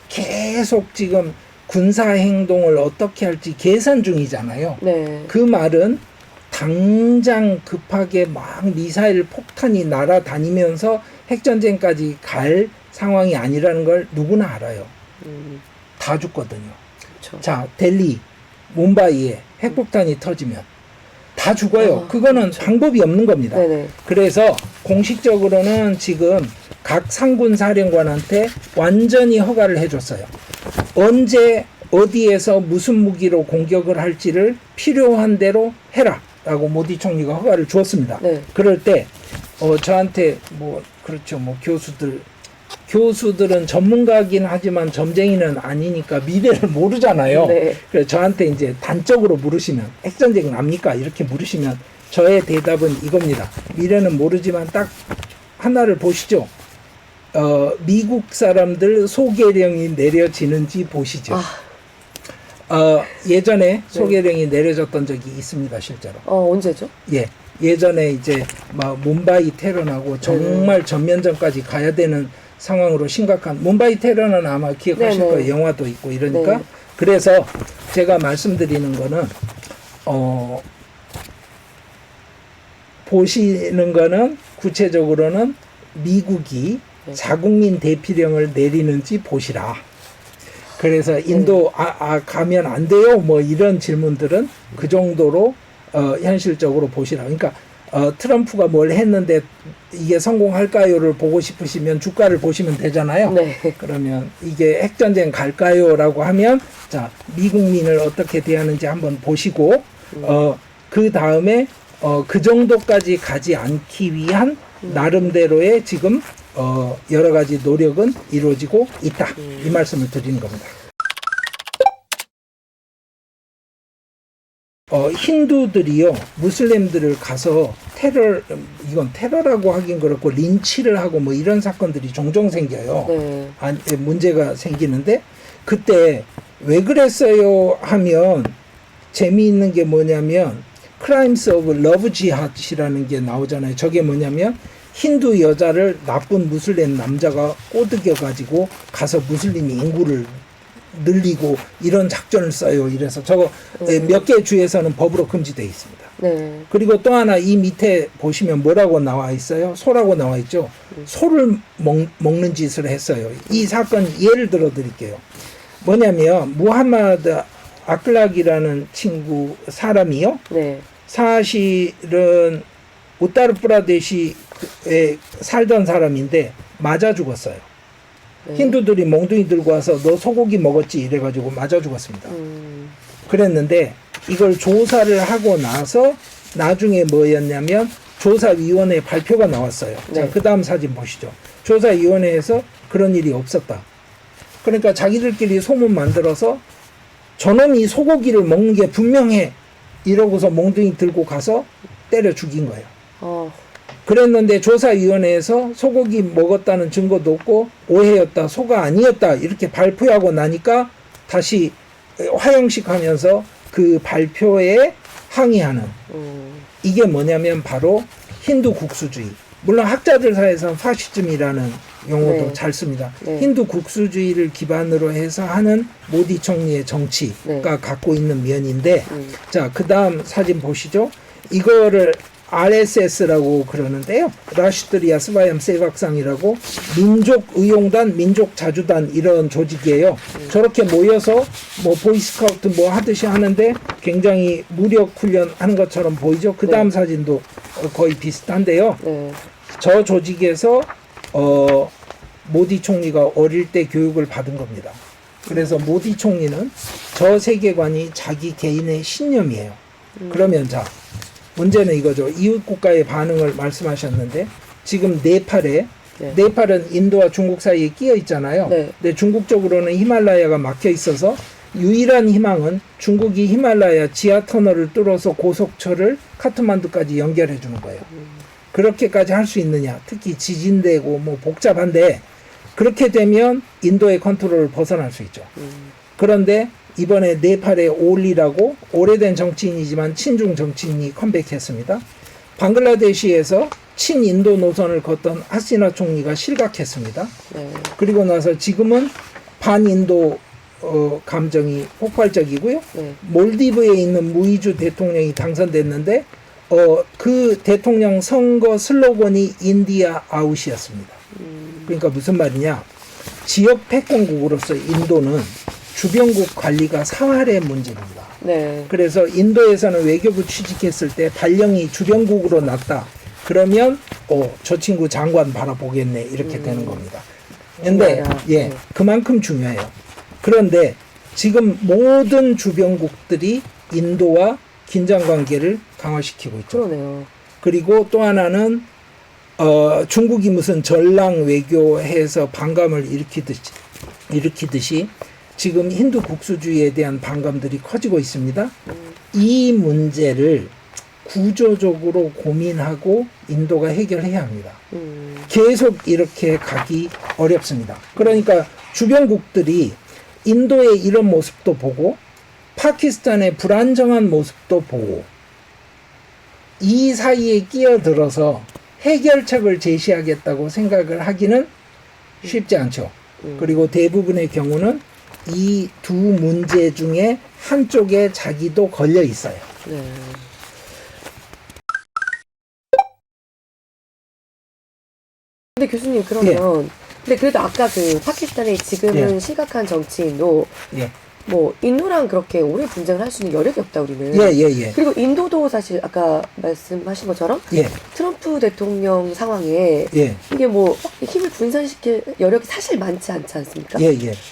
A: 계속 지금 군사 행동을 어떻게 할지 계산 중이잖아요.
B: 네.
A: 그 말은 당장 급하게 막 미사일 폭탄이 날아다니면서 핵전쟁까지 갈 상황이 아니라는 걸 누구나 알아요. 다 죽거든요.
B: 그쵸.
A: 자, 델리, 뭄바이에 핵폭탄이 터지면 다 죽어요. 그거는
B: 그렇죠.
A: 방법이 없는 겁니다.
B: 네네.
A: 그래서 공식적으로는 지금 각 상군 사령관한테 완전히 허가를 해줬어요. 언제 어디에서 무슨 무기로 공격을 할지를 필요한 대로 해라 라고 모디 총리가 허가를 주었습니다.
B: 네.
A: 그럴 때 저한테 뭐 그렇죠, 뭐 교수들은 전문가긴 하지만 점쟁이는 아니니까 미래를 모르잖아요.
B: 네.
A: 그래서 저한테 이제 단적으로 물으시면 핵전쟁은 압니까? 이렇게 물으시면 저의 대답은 이겁니다. 미래는 모르지만 딱 하나를 보시죠. 미국 사람들 소개령이 내려지는지 보시죠. 예전에 소개령이 내려졌던 적이 있습니다, 실제로.
B: 언제죠?
A: 예. 예전에 이제 막 뭄바이 테러나고 정말 전면전까지 가야 되는 상황으로 심각한 뭄바이 테러는 아마 기억하실
B: 네네.
A: 거예요. 영화도 있고 이러니까.
B: 네.
A: 그래서 제가 말씀드리는 거는 보시는 거는 구체적으로는 미국이 자국민 대피령을 내리는지 보시라. 그래서 인도 가면 안 돼요? 뭐 이런 질문들은 그 정도로 현실적으로 보시라. 그러니까 트럼프가 뭘 했는데 이게 성공할까요를 보고 싶으시면 주가를 보시면 되잖아요.
B: 네.
A: 그러면 이게 핵전쟁 갈까요? 라고 하면 자 미국민을 어떻게 대하는지 한번 보시고 그 다음에 그 정도까지 가지 않기 위한 나름대로의 지금 여러 가지 노력은 이루어지고 있다. 이 말씀을 드리는 겁니다. 힌두들이요, 무슬림들을 가서 이건 테러라고 하긴 그렇고, 린치를 하고 뭐 이런 사건들이 종종 생겨요.
B: 네.
A: 문제가 생기는데, 그때 왜 그랬어요 하면, 재미있는 게 뭐냐면, Crimes of Love Jihad이라는 게 나오잖아요. 저게 뭐냐면, 힌두 여자를 나쁜 무슬림 남자가 꼬드겨가지고 가서 무슬림 인구를 늘리고 이런 작전을 써요. 이래서 저거 몇 개 주에서는 법으로 금지되어 있습니다.
B: 네.
A: 그리고 또 하나 이 밑에 보시면 뭐라고 나와 있어요? 소라고 나와 있죠. 소를 먹는 짓을 했어요. 이 사건 예를 들어 드릴게요. 뭐냐면 무함마드 아클락이라는 친구 사람이요.
B: 네.
A: 사실은 우타르프라데시에 살던 사람인데 맞아 죽었어요.
B: 네.
A: 힌두들이 몽둥이 들고 와서 너 소고기 먹었지 이래가지고 맞아 죽었습니다. 그랬는데 이걸 조사를 하고 나서 나중에 뭐였냐면 조사위원회 발표가 나왔어요.
B: 네.
A: 자, 그 다음 사진 보시죠. 조사위원회에서 그런 일이 없었다. 그러니까 자기들끼리 소문 만들어서 저놈이 소고기를 먹는 게 분명해 이러고서 몽둥이 들고 가서 때려 죽인 거예요. 그랬는데 조사위원회에서 소고기 먹었다는 증거도 없고 오해였다, 소가 아니었다 이렇게 발표하고 나니까 다시 화형식 하면서 그 발표에 항의하는 이게 뭐냐면 바로 힌두 국수주의. 물론 학자들 사이에서는 파시즘이라는 용어도
B: 네.
A: 잘 씁니다.
B: 네.
A: 힌두 국수주의를 기반으로 해서 하는 모디 총리의 정치가
B: 네.
A: 갖고 있는 면인데 자, 그 다음 사진 보시죠. 이거를 RSS라고 그러는데요. 라슈트리아 스바얌 세박상이라고 민족의용단, 민족자주단 이런 조직이에요. 저렇게 모여서 뭐 보이스카우트 뭐 하듯이 하는데 굉장히 무력 훈련하는 것처럼 보이죠. 그 다음
B: 네.
A: 사진도 거의 비슷한데요.
B: 네.
A: 저 조직에서 모디 총리가 어릴 때 교육을 받은 겁니다. 그래서 모디 총리는 저 세계관이 자기 개인의 신념이에요. 그러면 자, 문제는 이거죠. 이웃 국가의 반응을 말씀하셨는데 지금 네팔에
B: 네.
A: 네팔은 인도와 중국 사이에 끼어 있잖아요.
B: 네.
A: 근데 중국 쪽으로는 히말라야가 막혀 있어서 유일한 희망은 중국이 히말라야 지하 터널을 뚫어서 고속철을 카트만두까지 연결해 주는 거예요. 그렇게까지 할 수 있느냐? 특히 지진되고 뭐 복잡한데 그렇게 되면 인도의 컨트롤을 벗어날 수 있죠. 그런데 이번에 네팔의 올리라고 오래된 정치인이지만 친중 정치인이 컴백했습니다. 방글라데시에서 친인도 노선을 걷던 하시나 총리가 실각했습니다.
B: 네.
A: 그리고 나서 지금은 반인도 감정이 폭발적이고요.
B: 네.
A: 몰디브에 있는 무이주 대통령이 당선됐는데 그 대통령 선거 슬로건이 인디아 아웃이었습니다. 그러니까 무슨 말이냐? 지역 패권국으로서 인도는 주변국 관리가 사활의 문제입니다.
B: 네.
A: 그래서 인도에서는 외교부 취직했을 때 발령이 주변국으로 났다. 그러면 저 친구 장관 바라보겠네 이렇게 되는 겁니다. 근데 예, 그만큼 중요해요. 그런데 지금 모든 주변국들이 인도와 긴장 관계를 강화시키고 있죠.
B: 그러네요.
A: 그리고 또 하나는 중국이 무슨 전랑 외교해서 반감을 일으키듯이 지금 힌두 국수주의에 대한 반감들이 커지고 있습니다. 이 문제를 구조적으로 고민하고 인도가 해결해야 합니다. 계속 이렇게 가기 어렵습니다. 그러니까 주변국들이 인도의 이런 모습도 보고 파키스탄의 불안정한 모습도 보고 이 사이에 끼어들어서 해결책을 제시하겠다고 생각을 하기는 쉽지 않죠. 그리고 대부분의 경우는 이 두 문제 중에 한쪽에 자기도 걸려 있어요.
B: 네. 근데 교수님 그러면 근데 그래도 아까 그 파키스탄의 지금은 시각한 정치인도 뭐 인도랑 그렇게 오래 분쟁을 할 수 있는 여력이 없다 우리는. 그리고 인도도 사실 아까 말씀하신 것처럼 트럼프 대통령 상황에 이게 뭐 힘을 분산시킬 여력이 사실 많지 않지 않습니까?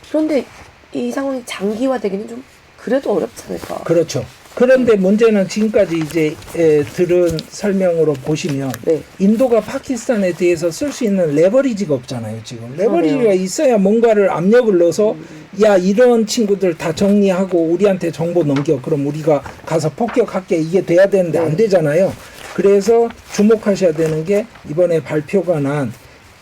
B: 그런데 이 상황이 장기화되기는 좀 그래도 어렵지 않을까?
A: 그렇죠. 그런데 문제는 지금까지 이제 들은 설명으로 보시면 인도가 파키스탄에 대해서 쓸 수 있는 레버리지가 없잖아요. 지금 레버리지가 있어야 뭔가를 압력을 넣어서 야 이런 친구들 다 정리하고 우리한테 정보 넘겨. 그럼 우리가 가서 폭격할게. 이게 돼야 되는데 안 되잖아요. 그래서 주목하셔야 되는 게 이번에 발표가 난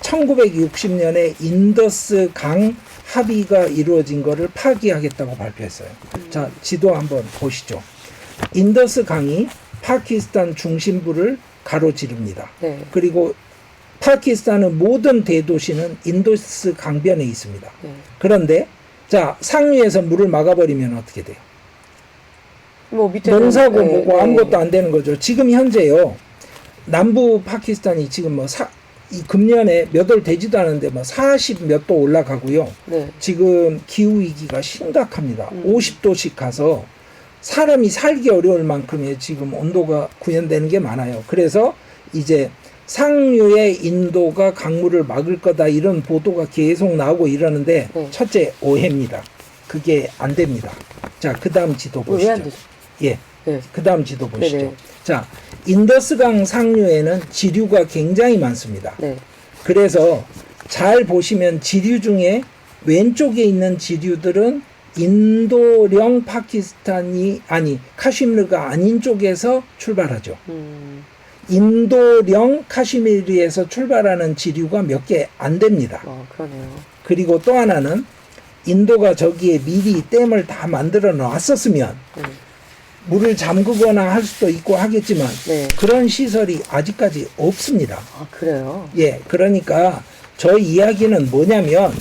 A: 1960년에 인더스 강 합의가 이루어진 거를 파기하겠다고 발표했어요. 자, 지도 한번 보시죠. 인더스 강이 파키스탄 중심부를 가로지릅니다. 그리고 파키스탄의 모든 대도시는 인더스 강변에 있습니다. 그런데 자, 상류에서 물을 막아버리면 어떻게 돼요?
B: 뭐 밑에는
A: 농사고 뭐고 아무것도 안 되는 거죠. 지금 현재요. 남부 파키스탄이 지금 뭐 이 금년에 몇 월 되지도 않은데 뭐 40 몇 도 올라가고요.
B: 네.
A: 지금 기후 위기가 심각합니다. 50도씩 가서 사람이 살기 어려울 만큼의 지금 온도가 구현되는 게 많아요. 그래서 이제 상류의 인도가 강물을 막을 거다 이런 보도가 계속 나오고 이러는데 첫째 오해입니다. 그게 안 됩니다. 자, 그 다음 지도 보시죠.
B: 왜 안 되죠?
A: 예.
B: 네.
A: 그 다음 지도 보시죠.
B: 네네.
A: 자, 인더스강 상류에는 지류가 굉장히 많습니다.
B: 네.
A: 그래서 잘 보시면 지류 중에 왼쪽에 있는 지류들은 인도령 파키스탄이 아니 카슈미르가 아닌 쪽에서 출발하죠. 인도령 카슈미르에서 출발하는 지류가 몇 개 안 됩니다.
B: 그러네요.
A: 그리고 또 하나는 인도가 저기에 미리 댐을 다 만들어 놨었으면 물을 잠그거나 할 수도 있고 하겠지만 그런 시설이 아직까지 없습니다.
B: 아, 그래요?
A: 예, 그러니까 저 이야기는 뭐냐면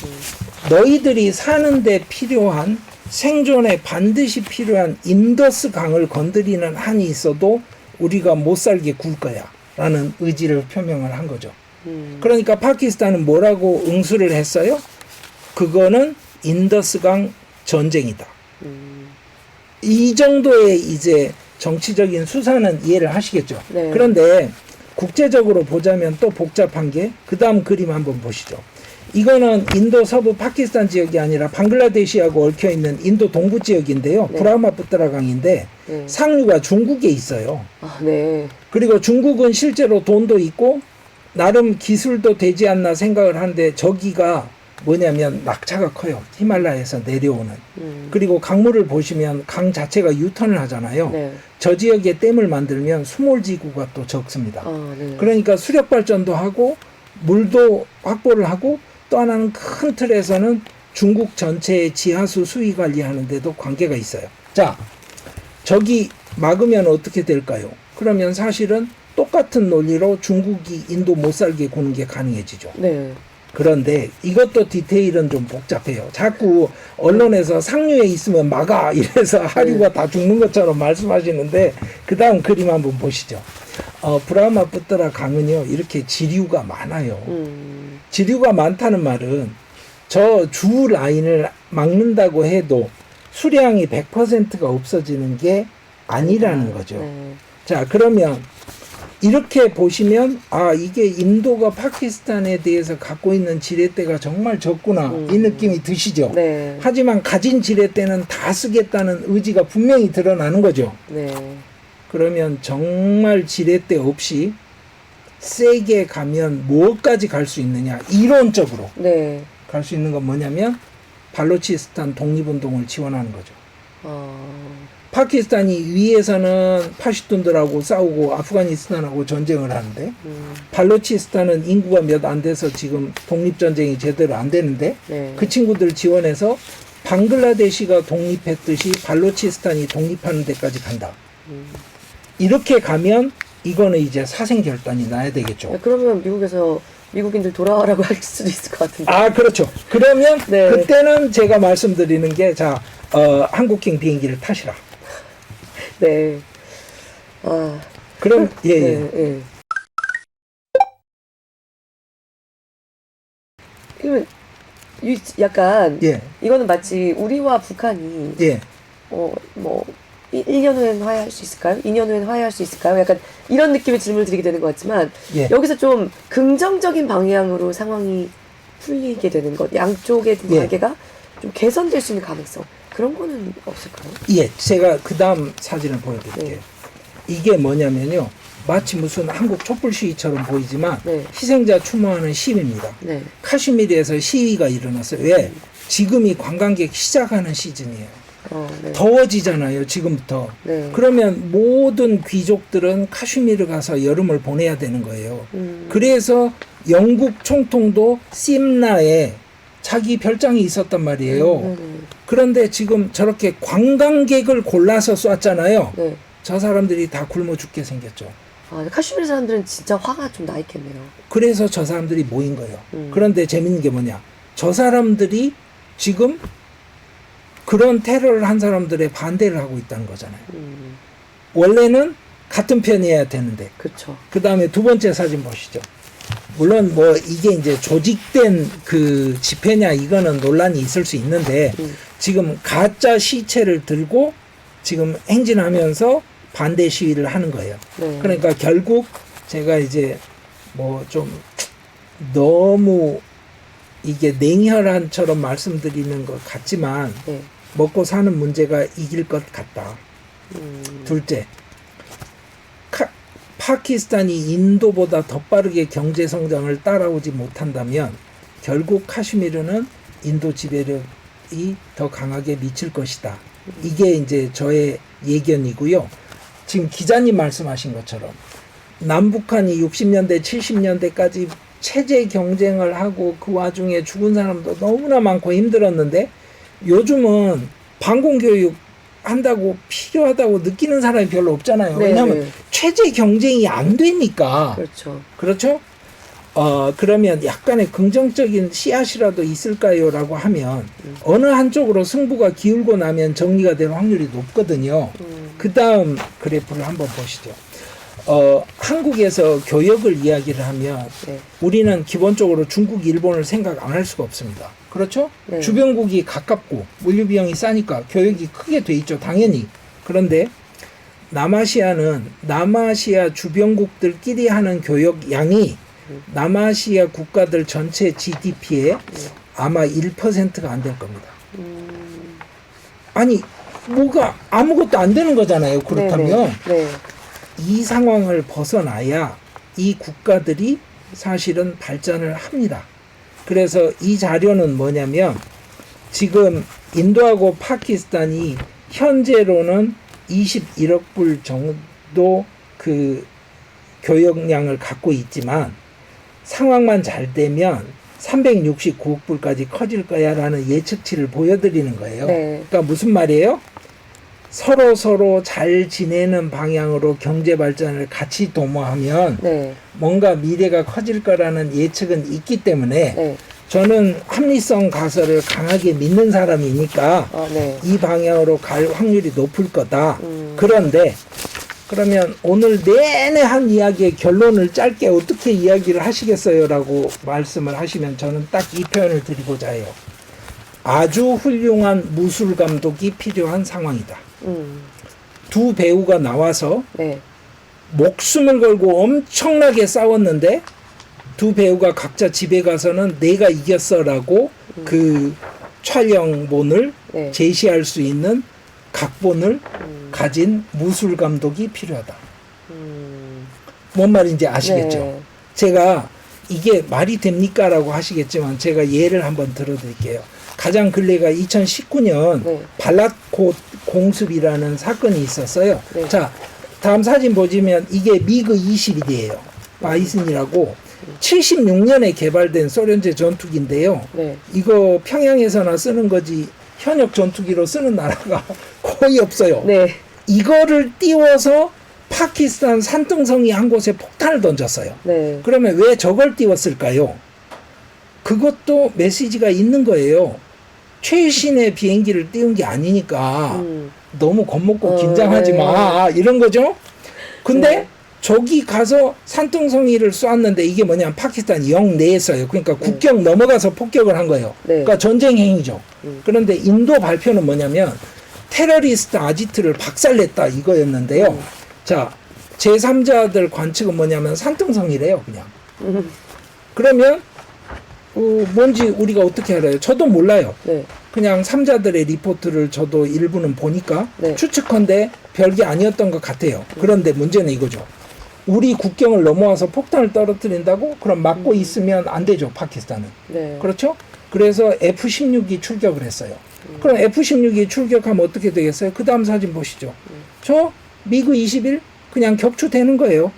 A: 너희들이 사는데 필요한 생존에 반드시 필요한 인더스 강을 건드리는 한이 있어도 우리가 못 살게 굴 거야 라는 의지를 표명을 한 거죠. 그러니까 파키스탄은 뭐라고 응수를 했어요? 그거는 인더스강 전쟁이다. 이 정도의 이제 정치적인 수사는 이해를 하시겠죠.
B: 네.
A: 그런데 국제적으로 보자면 또 복잡한 게 그 다음 그림 한번 보시죠. 이거는 인도 서부 파키스탄 지역이 아니라 방글라데시하고 얽혀있는 인도 동부 지역인데요. 브라흐마푸트라 강인데 상류가 중국에 있어요.
B: 아, 네.
A: 그리고 중국은 실제로 돈도 있고 나름 기술도 되지 않나 생각을 하는데 저기가 뭐냐면 낙차가 커요. 히말라야에서 내려오는. 그리고 강물을 보시면 강 자체가 유턴을 하잖아요. 저 지역에 댐을 만들면 수몰지구가 또 적습니다. 그러니까 수력 발전도 하고 물도 확보를 하고 또 하나는 큰 틀에서는 중국 전체의 지하수 수위 관리하는 데도 관계가 있어요. 자, 저기 막으면 어떻게 될까요? 그러면 사실은 똑같은 논리로 중국이 인도 못 살게 구는 게 가능해지죠.
B: 네.
A: 그런데 이것도 디테일은 좀 복잡해요. 자꾸 언론에서 상류에 있으면 막아 이래서 하류가 다 죽는 것처럼 말씀하시는데 그 다음 그림 한번 보시죠. 브라흐마푸트라 강은요 이렇게 지류가 많아요. 지류가 많다는 말은 저 주 라인을 막는다고 해도 수량이 100%가 없어지는 게 아니라는 거죠. 자, 그러면 이렇게 보시면 아, 이게 인도가 파키스탄에 대해서 갖고 있는 지렛대가 정말 적구나 이 느낌이 드시죠. 하지만 가진 지렛대는 다 쓰겠다는 의지가 분명히 드러나는 거죠. 그러면 정말 지렛대 없이 세게 가면 뭐까지 갈 수 있느냐, 이론적으로 갈 수 있는 건 뭐냐면 발로치스탄 독립운동을 지원하는 거죠. 파키스탄이 위에서는 파시툰들하고 싸우고 아프가니스탄하고 전쟁을 하는데 발로치스탄은 인구가 몇 안 돼서 지금 독립전쟁이 제대로 안 되는데 그 친구들 지원해서 방글라데시가 독립했듯이 발로치스탄이 독립하는 데까지 간다. 이렇게 가면 이거는 이제 사생결단이 나야 되겠죠.
B: 그러면 미국에서 미국인들 돌아와라고 할 수도 있을 것 같은데.
A: 아, 그렇죠. 그러면 그때는 제가 말씀드리는 게 자, 한국행 비행기를 타시라.
B: 네. 아.
A: 그럼 예.
B: 그러면 약간 이거는 마치 우리와 북한이 뭐 1년 후에는 화해할 수 있을까요? 2년 후에는 화해할 수 있을까요? 약간 이런 느낌의 질문을 드리게 되는 것 같지만 여기서 좀 긍정적인 방향으로 상황이 풀리게 되는 것, 양쪽의 관계가 좀 개선될 수 있는 가능성, 그런 거는 없을까요?
A: 예, 제가 그 다음 사진을 보여드릴게요. 이게 뭐냐면요, 마치 무슨 한국 촛불 시위처럼 보이지만 희생자 추모하는 시위입니다. 카슈미르에서 시위가 일어났어요. 왜? 지금이 관광객 시작하는 시즌이에요. 더워지잖아요, 지금부터. 그러면 모든 귀족들은 카슈미르 가서 여름을 보내야 되는 거예요. 그래서 영국 총통도 심라에 자기 별장이 있었단 말이에요. 그런데 지금 저렇게 관광객을 골라서 쐈잖아요. 저 사람들이 다 굶어 죽게 생겼죠.
B: 아, 카슈미르 사람들은 진짜 화가 좀 나 있겠네요.
A: 그래서 저 사람들이 모인 거예요. 그런데 재밌는 게 뭐냐, 저 사람들이 지금 그런 테러를 한 사람들의 반대를 하고 있다는 거잖아요. 원래는 같은 편이어야 되는데.
B: 그렇죠.
A: 그 다음에 두 번째 사진 보시죠. 물론 뭐 이게 이제 조직된 그 집회냐 이거는 논란이 있을 수 있는데 지금 가짜 시체를 들고 지금 행진하면서 반대 시위를 하는 거예요.
B: 네.
A: 그러니까 결국 제가 이제 뭐 좀 너무 이게 냉혈한처럼 말씀드리는 것 같지만
B: 네.
A: 먹고 사는 문제가 이길 것 같다. 둘째, 파키스탄이 인도보다 더 빠르게 경제 성장을 따라오지 못한다면 결국 카슈미르는 인도 지배력이 더 강하게 미칠 것이다. 이게 이제 저의 예견이고요. 지금 기자님 말씀하신 것처럼 남북한이 60년대, 70년대까지 체제 경쟁을 하고 그 와중에 죽은 사람도 너무나 많고 힘들었는데 요즘은 반공교육 한다고 필요하다고 느끼는 사람이 별로 없잖아요.
B: 네,
A: 왜냐하면
B: 네.
A: 체제 경쟁이 안 되니까.
B: 그렇죠.
A: 그렇죠? 그러면 약간의 긍정적인 씨앗이라도 있을까요? 라고 하면 어느 한쪽으로 승부가 기울고 나면 정리가 될 확률이 높거든요. 그 다음 그래프를 한번 보시죠. 한국에서 교역을 이야기를 하면
B: 네.
A: 우리는 기본적으로 중국, 일본을 생각 안 할 수가 없습니다. 그렇죠?
B: 네.
A: 주변국이 가깝고 물류 비용이 싸니까 교역이 크게 돼 있죠. 당연히. 그런데 남아시아는 남아시아 주변국들끼리 하는 교역 양이 남아시아 국가들 전체 GDP의 아마 1%가 안 될 겁니다. 아니 뭐가 아무것도 안 되는 거잖아요. 그렇다면
B: 네.
A: 이 상황을 벗어나야 이 국가들이 사실은 발전을 합니다. 그래서 이 자료는 뭐냐면 지금 인도하고 파키스탄이 현재로는 21억 불 정도 그 교역량을 갖고 있지만 상황만 잘 되면 369억 불까지 커질 거야 라는 예측치를 보여드리는 거예요.
B: 네.
A: 그러니까 무슨 말이에요? 서로 잘 지내는 방향으로 경제 발전을 같이 도모하면
B: 네.
A: 뭔가 미래가 커질 거라는 예측은 있기 때문에
B: 네.
A: 저는 합리성 가설을 강하게 믿는 사람이니까
B: 네.
A: 이 방향으로 갈 확률이 높을 거다. 그런데 그러면 오늘 내내 한 이야기의 결론을 짧게 어떻게 이야기를 하시겠어요? 라고 말씀을 하시면 저는 딱 이 표현을 드리고자 해요. 아주 훌륭한 무술 감독이 필요한 상황이다. 두 배우가 나와서
B: 네.
A: 목숨을 걸고 엄청나게 싸웠는데 두 배우가 각자 집에 가서는 내가 이겼어라고 그 촬영본을
B: 네.
A: 제시할 수 있는 각본을 가진 무술 감독이 필요하다. 뭔 말인지 아시겠죠?
B: 네.
A: 제가 이게 말이 됩니까? 라고 하시겠지만 제가 예를 한번 들어드릴게요. 가장 근래가 2019년
B: 네.
A: 발랏콧 공습이라는 사건이 있었어요.
B: 네.
A: 자, 다음 사진 보시면 이게 미그 21이에요. 바이슨이라고 76년에 개발된 소련제 전투기인데요.
B: 네.
A: 이거 평양에서나 쓰는 거지 현역 전투기로 쓰는 나라가 거의 없어요.
B: 네.
A: 이거를 띄워서 파키스탄 산둥성이 한 곳에 폭탄을 던졌어요.
B: 네.
A: 그러면 왜 저걸 띄웠을까요? 그것도 메시지가 있는 거예요. 최신의 비행기를 띄운 게 아니니까 너무 겁먹고 긴장하지 마 이런 거죠. 근데
B: 네.
A: 저기 가서 산둥성이를 쏘았는데 이게 뭐냐면 파키스탄 영내에서요. 그러니까 국경 넘어가서 폭격을 한 거예요.
B: 네.
A: 그러니까 전쟁 행위죠. 그런데 인도 발표는 뭐냐면 테러리스트 아지트를 박살냈다 이거였는데요. 자, 제3자들 관측은 뭐냐면 산둥성이래요. 그냥. 그러면 뭔지 우리가 어떻게 알아요? 저도 몰라요.
B: 네.
A: 그냥 3자들의 리포트를 저도 일부는 보니까
B: 네.
A: 추측컨대 별게 아니었던 것 같아요. 그런데 문제는 이거죠. 우리 국경을 넘어와서 폭탄을 떨어뜨린다고? 그럼 막고 있으면 안 되죠, 파키스탄은.
B: 네.
A: 그렇죠? 그래서 F-16이 출격을 했어요. 그럼 F-16이 출격하면 어떻게 되겠어요? 그 다음 사진 보시죠. 저 미그 21 그냥 격추되는 거예요.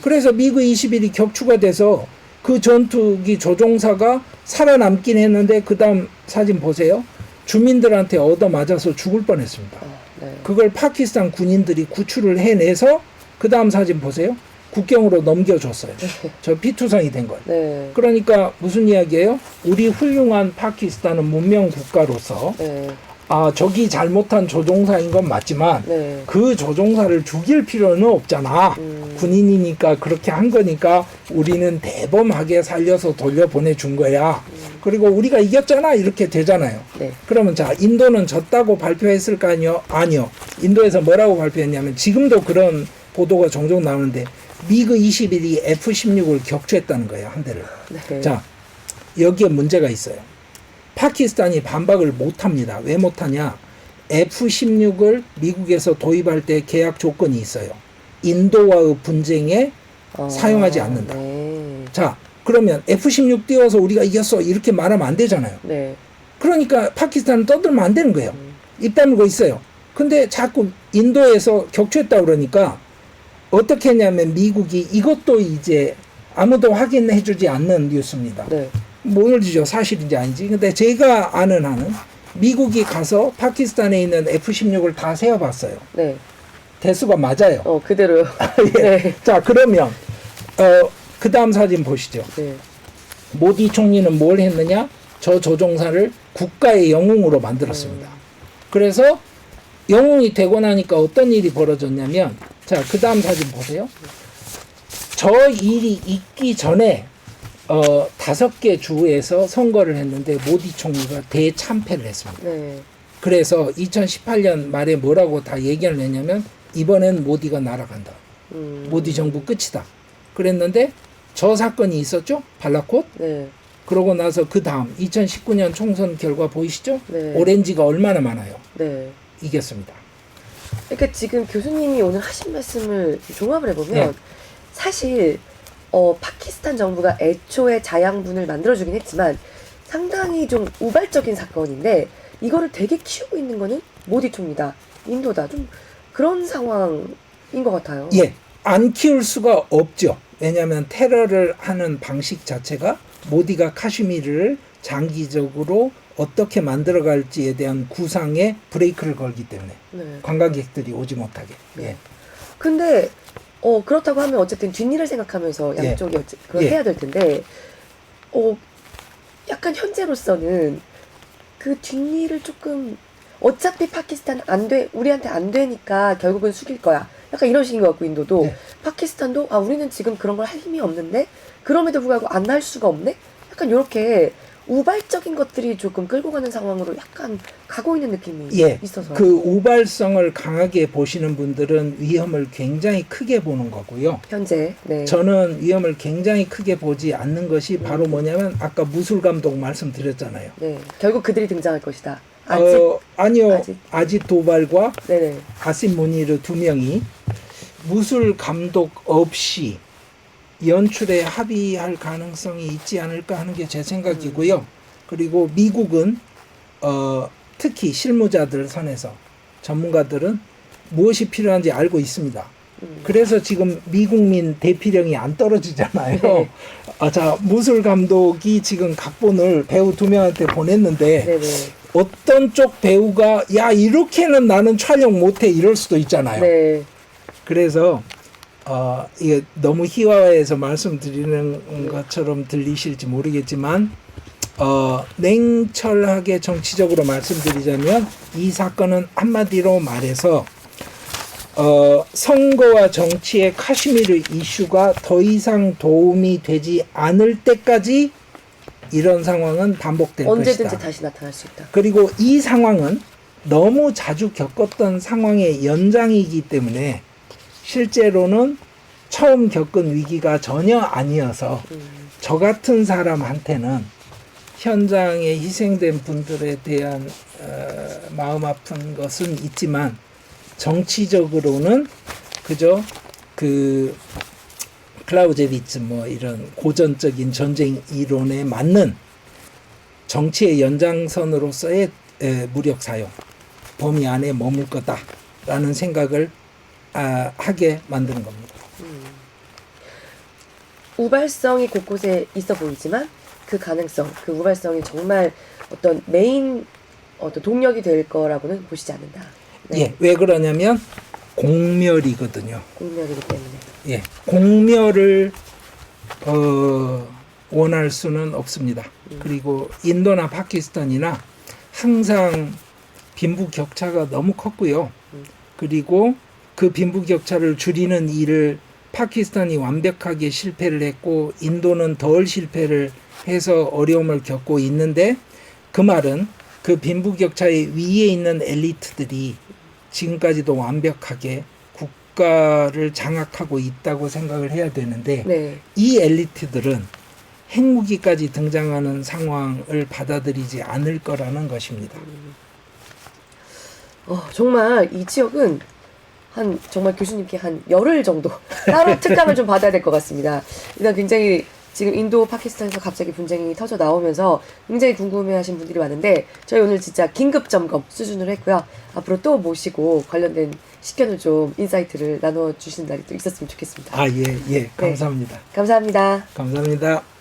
A: 그래서 미그 21이 격추가 돼서 그 전투기 조종사가 살아남긴 했는데 그 다음 사진 보세요. 주민들한테 얻어맞아서 죽을 뻔했습니다.
B: 네.
A: 그걸 파키스탄 군인들이 구출을 해내서 그 다음 사진 보세요. 국경으로 넘겨줬어요. 저 피투성이 된 걸.
B: 네.
A: 그러니까 무슨 이야기예요? 우리 훌륭한 파키스탄은 문명 국가로서
B: 네.
A: 저기 잘못한 조종사인 건 맞지만
B: 네.
A: 그 조종사를 죽일 필요는 없잖아. 군인이니까 그렇게 한 거니까 우리는 대범하게 살려서 돌려보내준 거야. 그리고 우리가 이겼잖아 이렇게 되잖아요.
B: 네.
A: 그러면 자, 인도는 졌다고 발표했을 거 아니요? 아니요. 인도에서 뭐라고 발표했냐면, 지금도 그런 보도가 종종 나오는데 미그 21이 F-16을 격추했다는 거예요, 한 대를.
B: 네.
A: 자, 여기에 문제가 있어요. 파키스탄이 반박을 못합니다. 왜 못하냐? F-16을 미국에서 도입할 때 계약 조건이 있어요. 인도와의 분쟁에 사용하지 않는다.
B: 네.
A: 자, 그러면 F-16 띄워서 우리가 이겼어 이렇게 말하면 안 되잖아요.
B: 네.
A: 그러니까 파키스탄은 떠들면 안 되는 거예요. 입 다물고 있어요. 근데 자꾸 인도에서 격추했다 그러니까 어떻게 했냐면 미국이 이것도 이제 아무도 확인해주지 않는 뉴스입니다.
B: 네.
A: 모르죠. 사실인지 아닌지. 근데 제가 아는 한은 미국이 가서 파키스탄에 있는 F-16을 다 세어봤어요.
B: 네.
A: 대수가 맞아요.
B: 그대로요.
A: 예.
B: 네.
A: 자, 그러면 그 다음 사진 보시죠.
B: 네.
A: 모디 총리는 뭘 했느냐? 저 조종사를 국가의 영웅으로 만들었습니다. 그래서 영웅이 되고 나니까 어떤 일이 벌어졌냐면, 자, 그 다음 사진 보세요. 저 일이 있기 전에 5개 주에서 선거를 했는데 모디 총리가 대참패를 했습니다.
B: 네.
A: 그래서 2018년 말에 뭐라고 다 얘기를 했냐면, 이번엔 모디가 날아간다. 모디 정부 끝이다. 그랬는데 저 사건이 있었죠? 발라콧.
B: 네.
A: 그러고 나서 그 다음 2019년 총선 결과 보이시죠?
B: 네.
A: 오렌지가 얼마나 많아요.
B: 네.
A: 이겼습니다.
B: 그러니까 지금 교수님이 오늘 하신 말씀을 종합을 해보면
A: 네.
B: 사실 파키스탄 정부가 애초에 자양분을 만들어주긴 했지만 상당히 좀 우발적인 사건인데 이거를 되게 키우고 있는 거는 모디 총리다, 인도다, 좀 그런 상황인 것 같아요.
A: 예, 안 키울 수가 없죠. 왜냐하면 테러를 하는 방식 자체가 모디가 카슈미르를 장기적으로 어떻게 만들어갈지에 대한 구상에 브레이크를 걸기 때문에
B: 네.
A: 관광객들이 오지 못하게.
B: 네.
A: 예.
B: 근데 그렇다고 하면 어쨌든 뒷일을 생각하면서 양쪽이 그걸 해야 될 텐데 약간 현재로서는 그 뒷일을 조금 어차피 파키스탄 우리한테 안 되니까 결국은 숙일 거야. 약간 이런 식인 것 같고 인도도
A: 네.
B: 파키스탄도 우리는 지금 그런 걸 할 힘이 없는데 그럼에도 불구하고 안 할 수가 없네. 약간 이렇게 우발적인 것들이 조금 끌고 가는 상황으로 약간 가고 있는 느낌이 있어서
A: 그 우발성을 강하게 보시는 분들은 위험을 굉장히 크게 보는 거고요.
B: 현재 네.
A: 저는 위험을 굉장히 크게 보지 않는 것이 바로 뭐냐면 아까 무술 감독 말씀드렸잖아요.
B: 네. 결국 그들이 등장할 것이다.
A: 아니요. 아짓 도발과
B: 네네.
A: 아심 무니르 두 명이 무술 감독 없이 연출에 합의할 가능성이 있지 않을까 하는 게 제 생각이고요. 그리고 미국은 특히 실무자들 선에서 전문가들은 무엇이 필요한지 알고 있습니다. 그래서 지금 미국민 대피령이 안 떨어지잖아요.
B: 네.
A: 자, 무술 감독이 지금 각본을 배우 2명한테 보냈는데
B: 네네.
A: 어떤 쪽 배우가 야 이렇게는 나는 촬영 못해 이럴 수도 있잖아요.
B: 네.
A: 그래서 이게 너무 희화화해서 말씀드리는 것처럼 들리실지 모르겠지만 냉철하게 정치적으로 말씀드리자면 이 사건은 한마디로 말해서 선거와 정치의 카슈미르 이슈가 더 이상 도움이 되지 않을 때까지 이런 상황은 반복될
B: 언제든지
A: 것이다.
B: 다시 나타날 수 있다.
A: 그리고 이 상황은 너무 자주 겪었던 상황의 연장이기 때문에 실제로는 처음 겪은 위기가 전혀 아니어서 저 같은 사람한테는 현장에 희생된 분들에 대한 마음 아픈 것은 있지만 정치적으로는 그저 그 클라우제비츠 이런 고전적인 전쟁 이론에 맞는 정치의 연장선으로서의 무력 사용 범위 안에 머물 거다라는 생각을 하게 만드는 겁니다.
B: 우발성이 곳곳에 있어 보이지만 그 가능성, 그 우발성이 정말 어떤 메인 동력이 될 거라고는 보시지 않는다. 네.
A: 예, 왜 그러냐면 공멸이거든요.
B: 공멸이기 때문에.
A: 예, 공멸을 원할 수는 없습니다. 그리고 인도나 파키스탄이나 항상 빈부격차가 너무 컸고요. 그리고 그 빈부격차를 줄이는 일을 파키스탄이 완벽하게 실패를 했고 인도는 덜 실패를 해서 어려움을 겪고 있는데 그 말은 그 빈부격차의 위에 있는 엘리트들이 지금까지도 완벽하게 국가를 장악하고 있다고 생각을 해야 되는데
B: 네.
A: 이 엘리트들은 핵무기까지 등장하는 상황을 받아들이지 않을 거라는 것입니다.
B: 정말 이 지역은 정말 교수님께 한 열흘 정도 따로 특강을 좀 받아야 될 것 같습니다. 일단 굉장히 지금 인도, 파키스탄에서 갑자기 분쟁이 터져 나오면서 굉장히 궁금해하신 분들이 많은데 저희 오늘 진짜 긴급 점검 수준으로 했고요. 앞으로 또 모시고 관련된 식견을 좀 인사이트를 나눠주시는 날이 또 있었으면 좋겠습니다.
A: 예, 감사합니다.
B: 네. 감사합니다.
A: 감사합니다.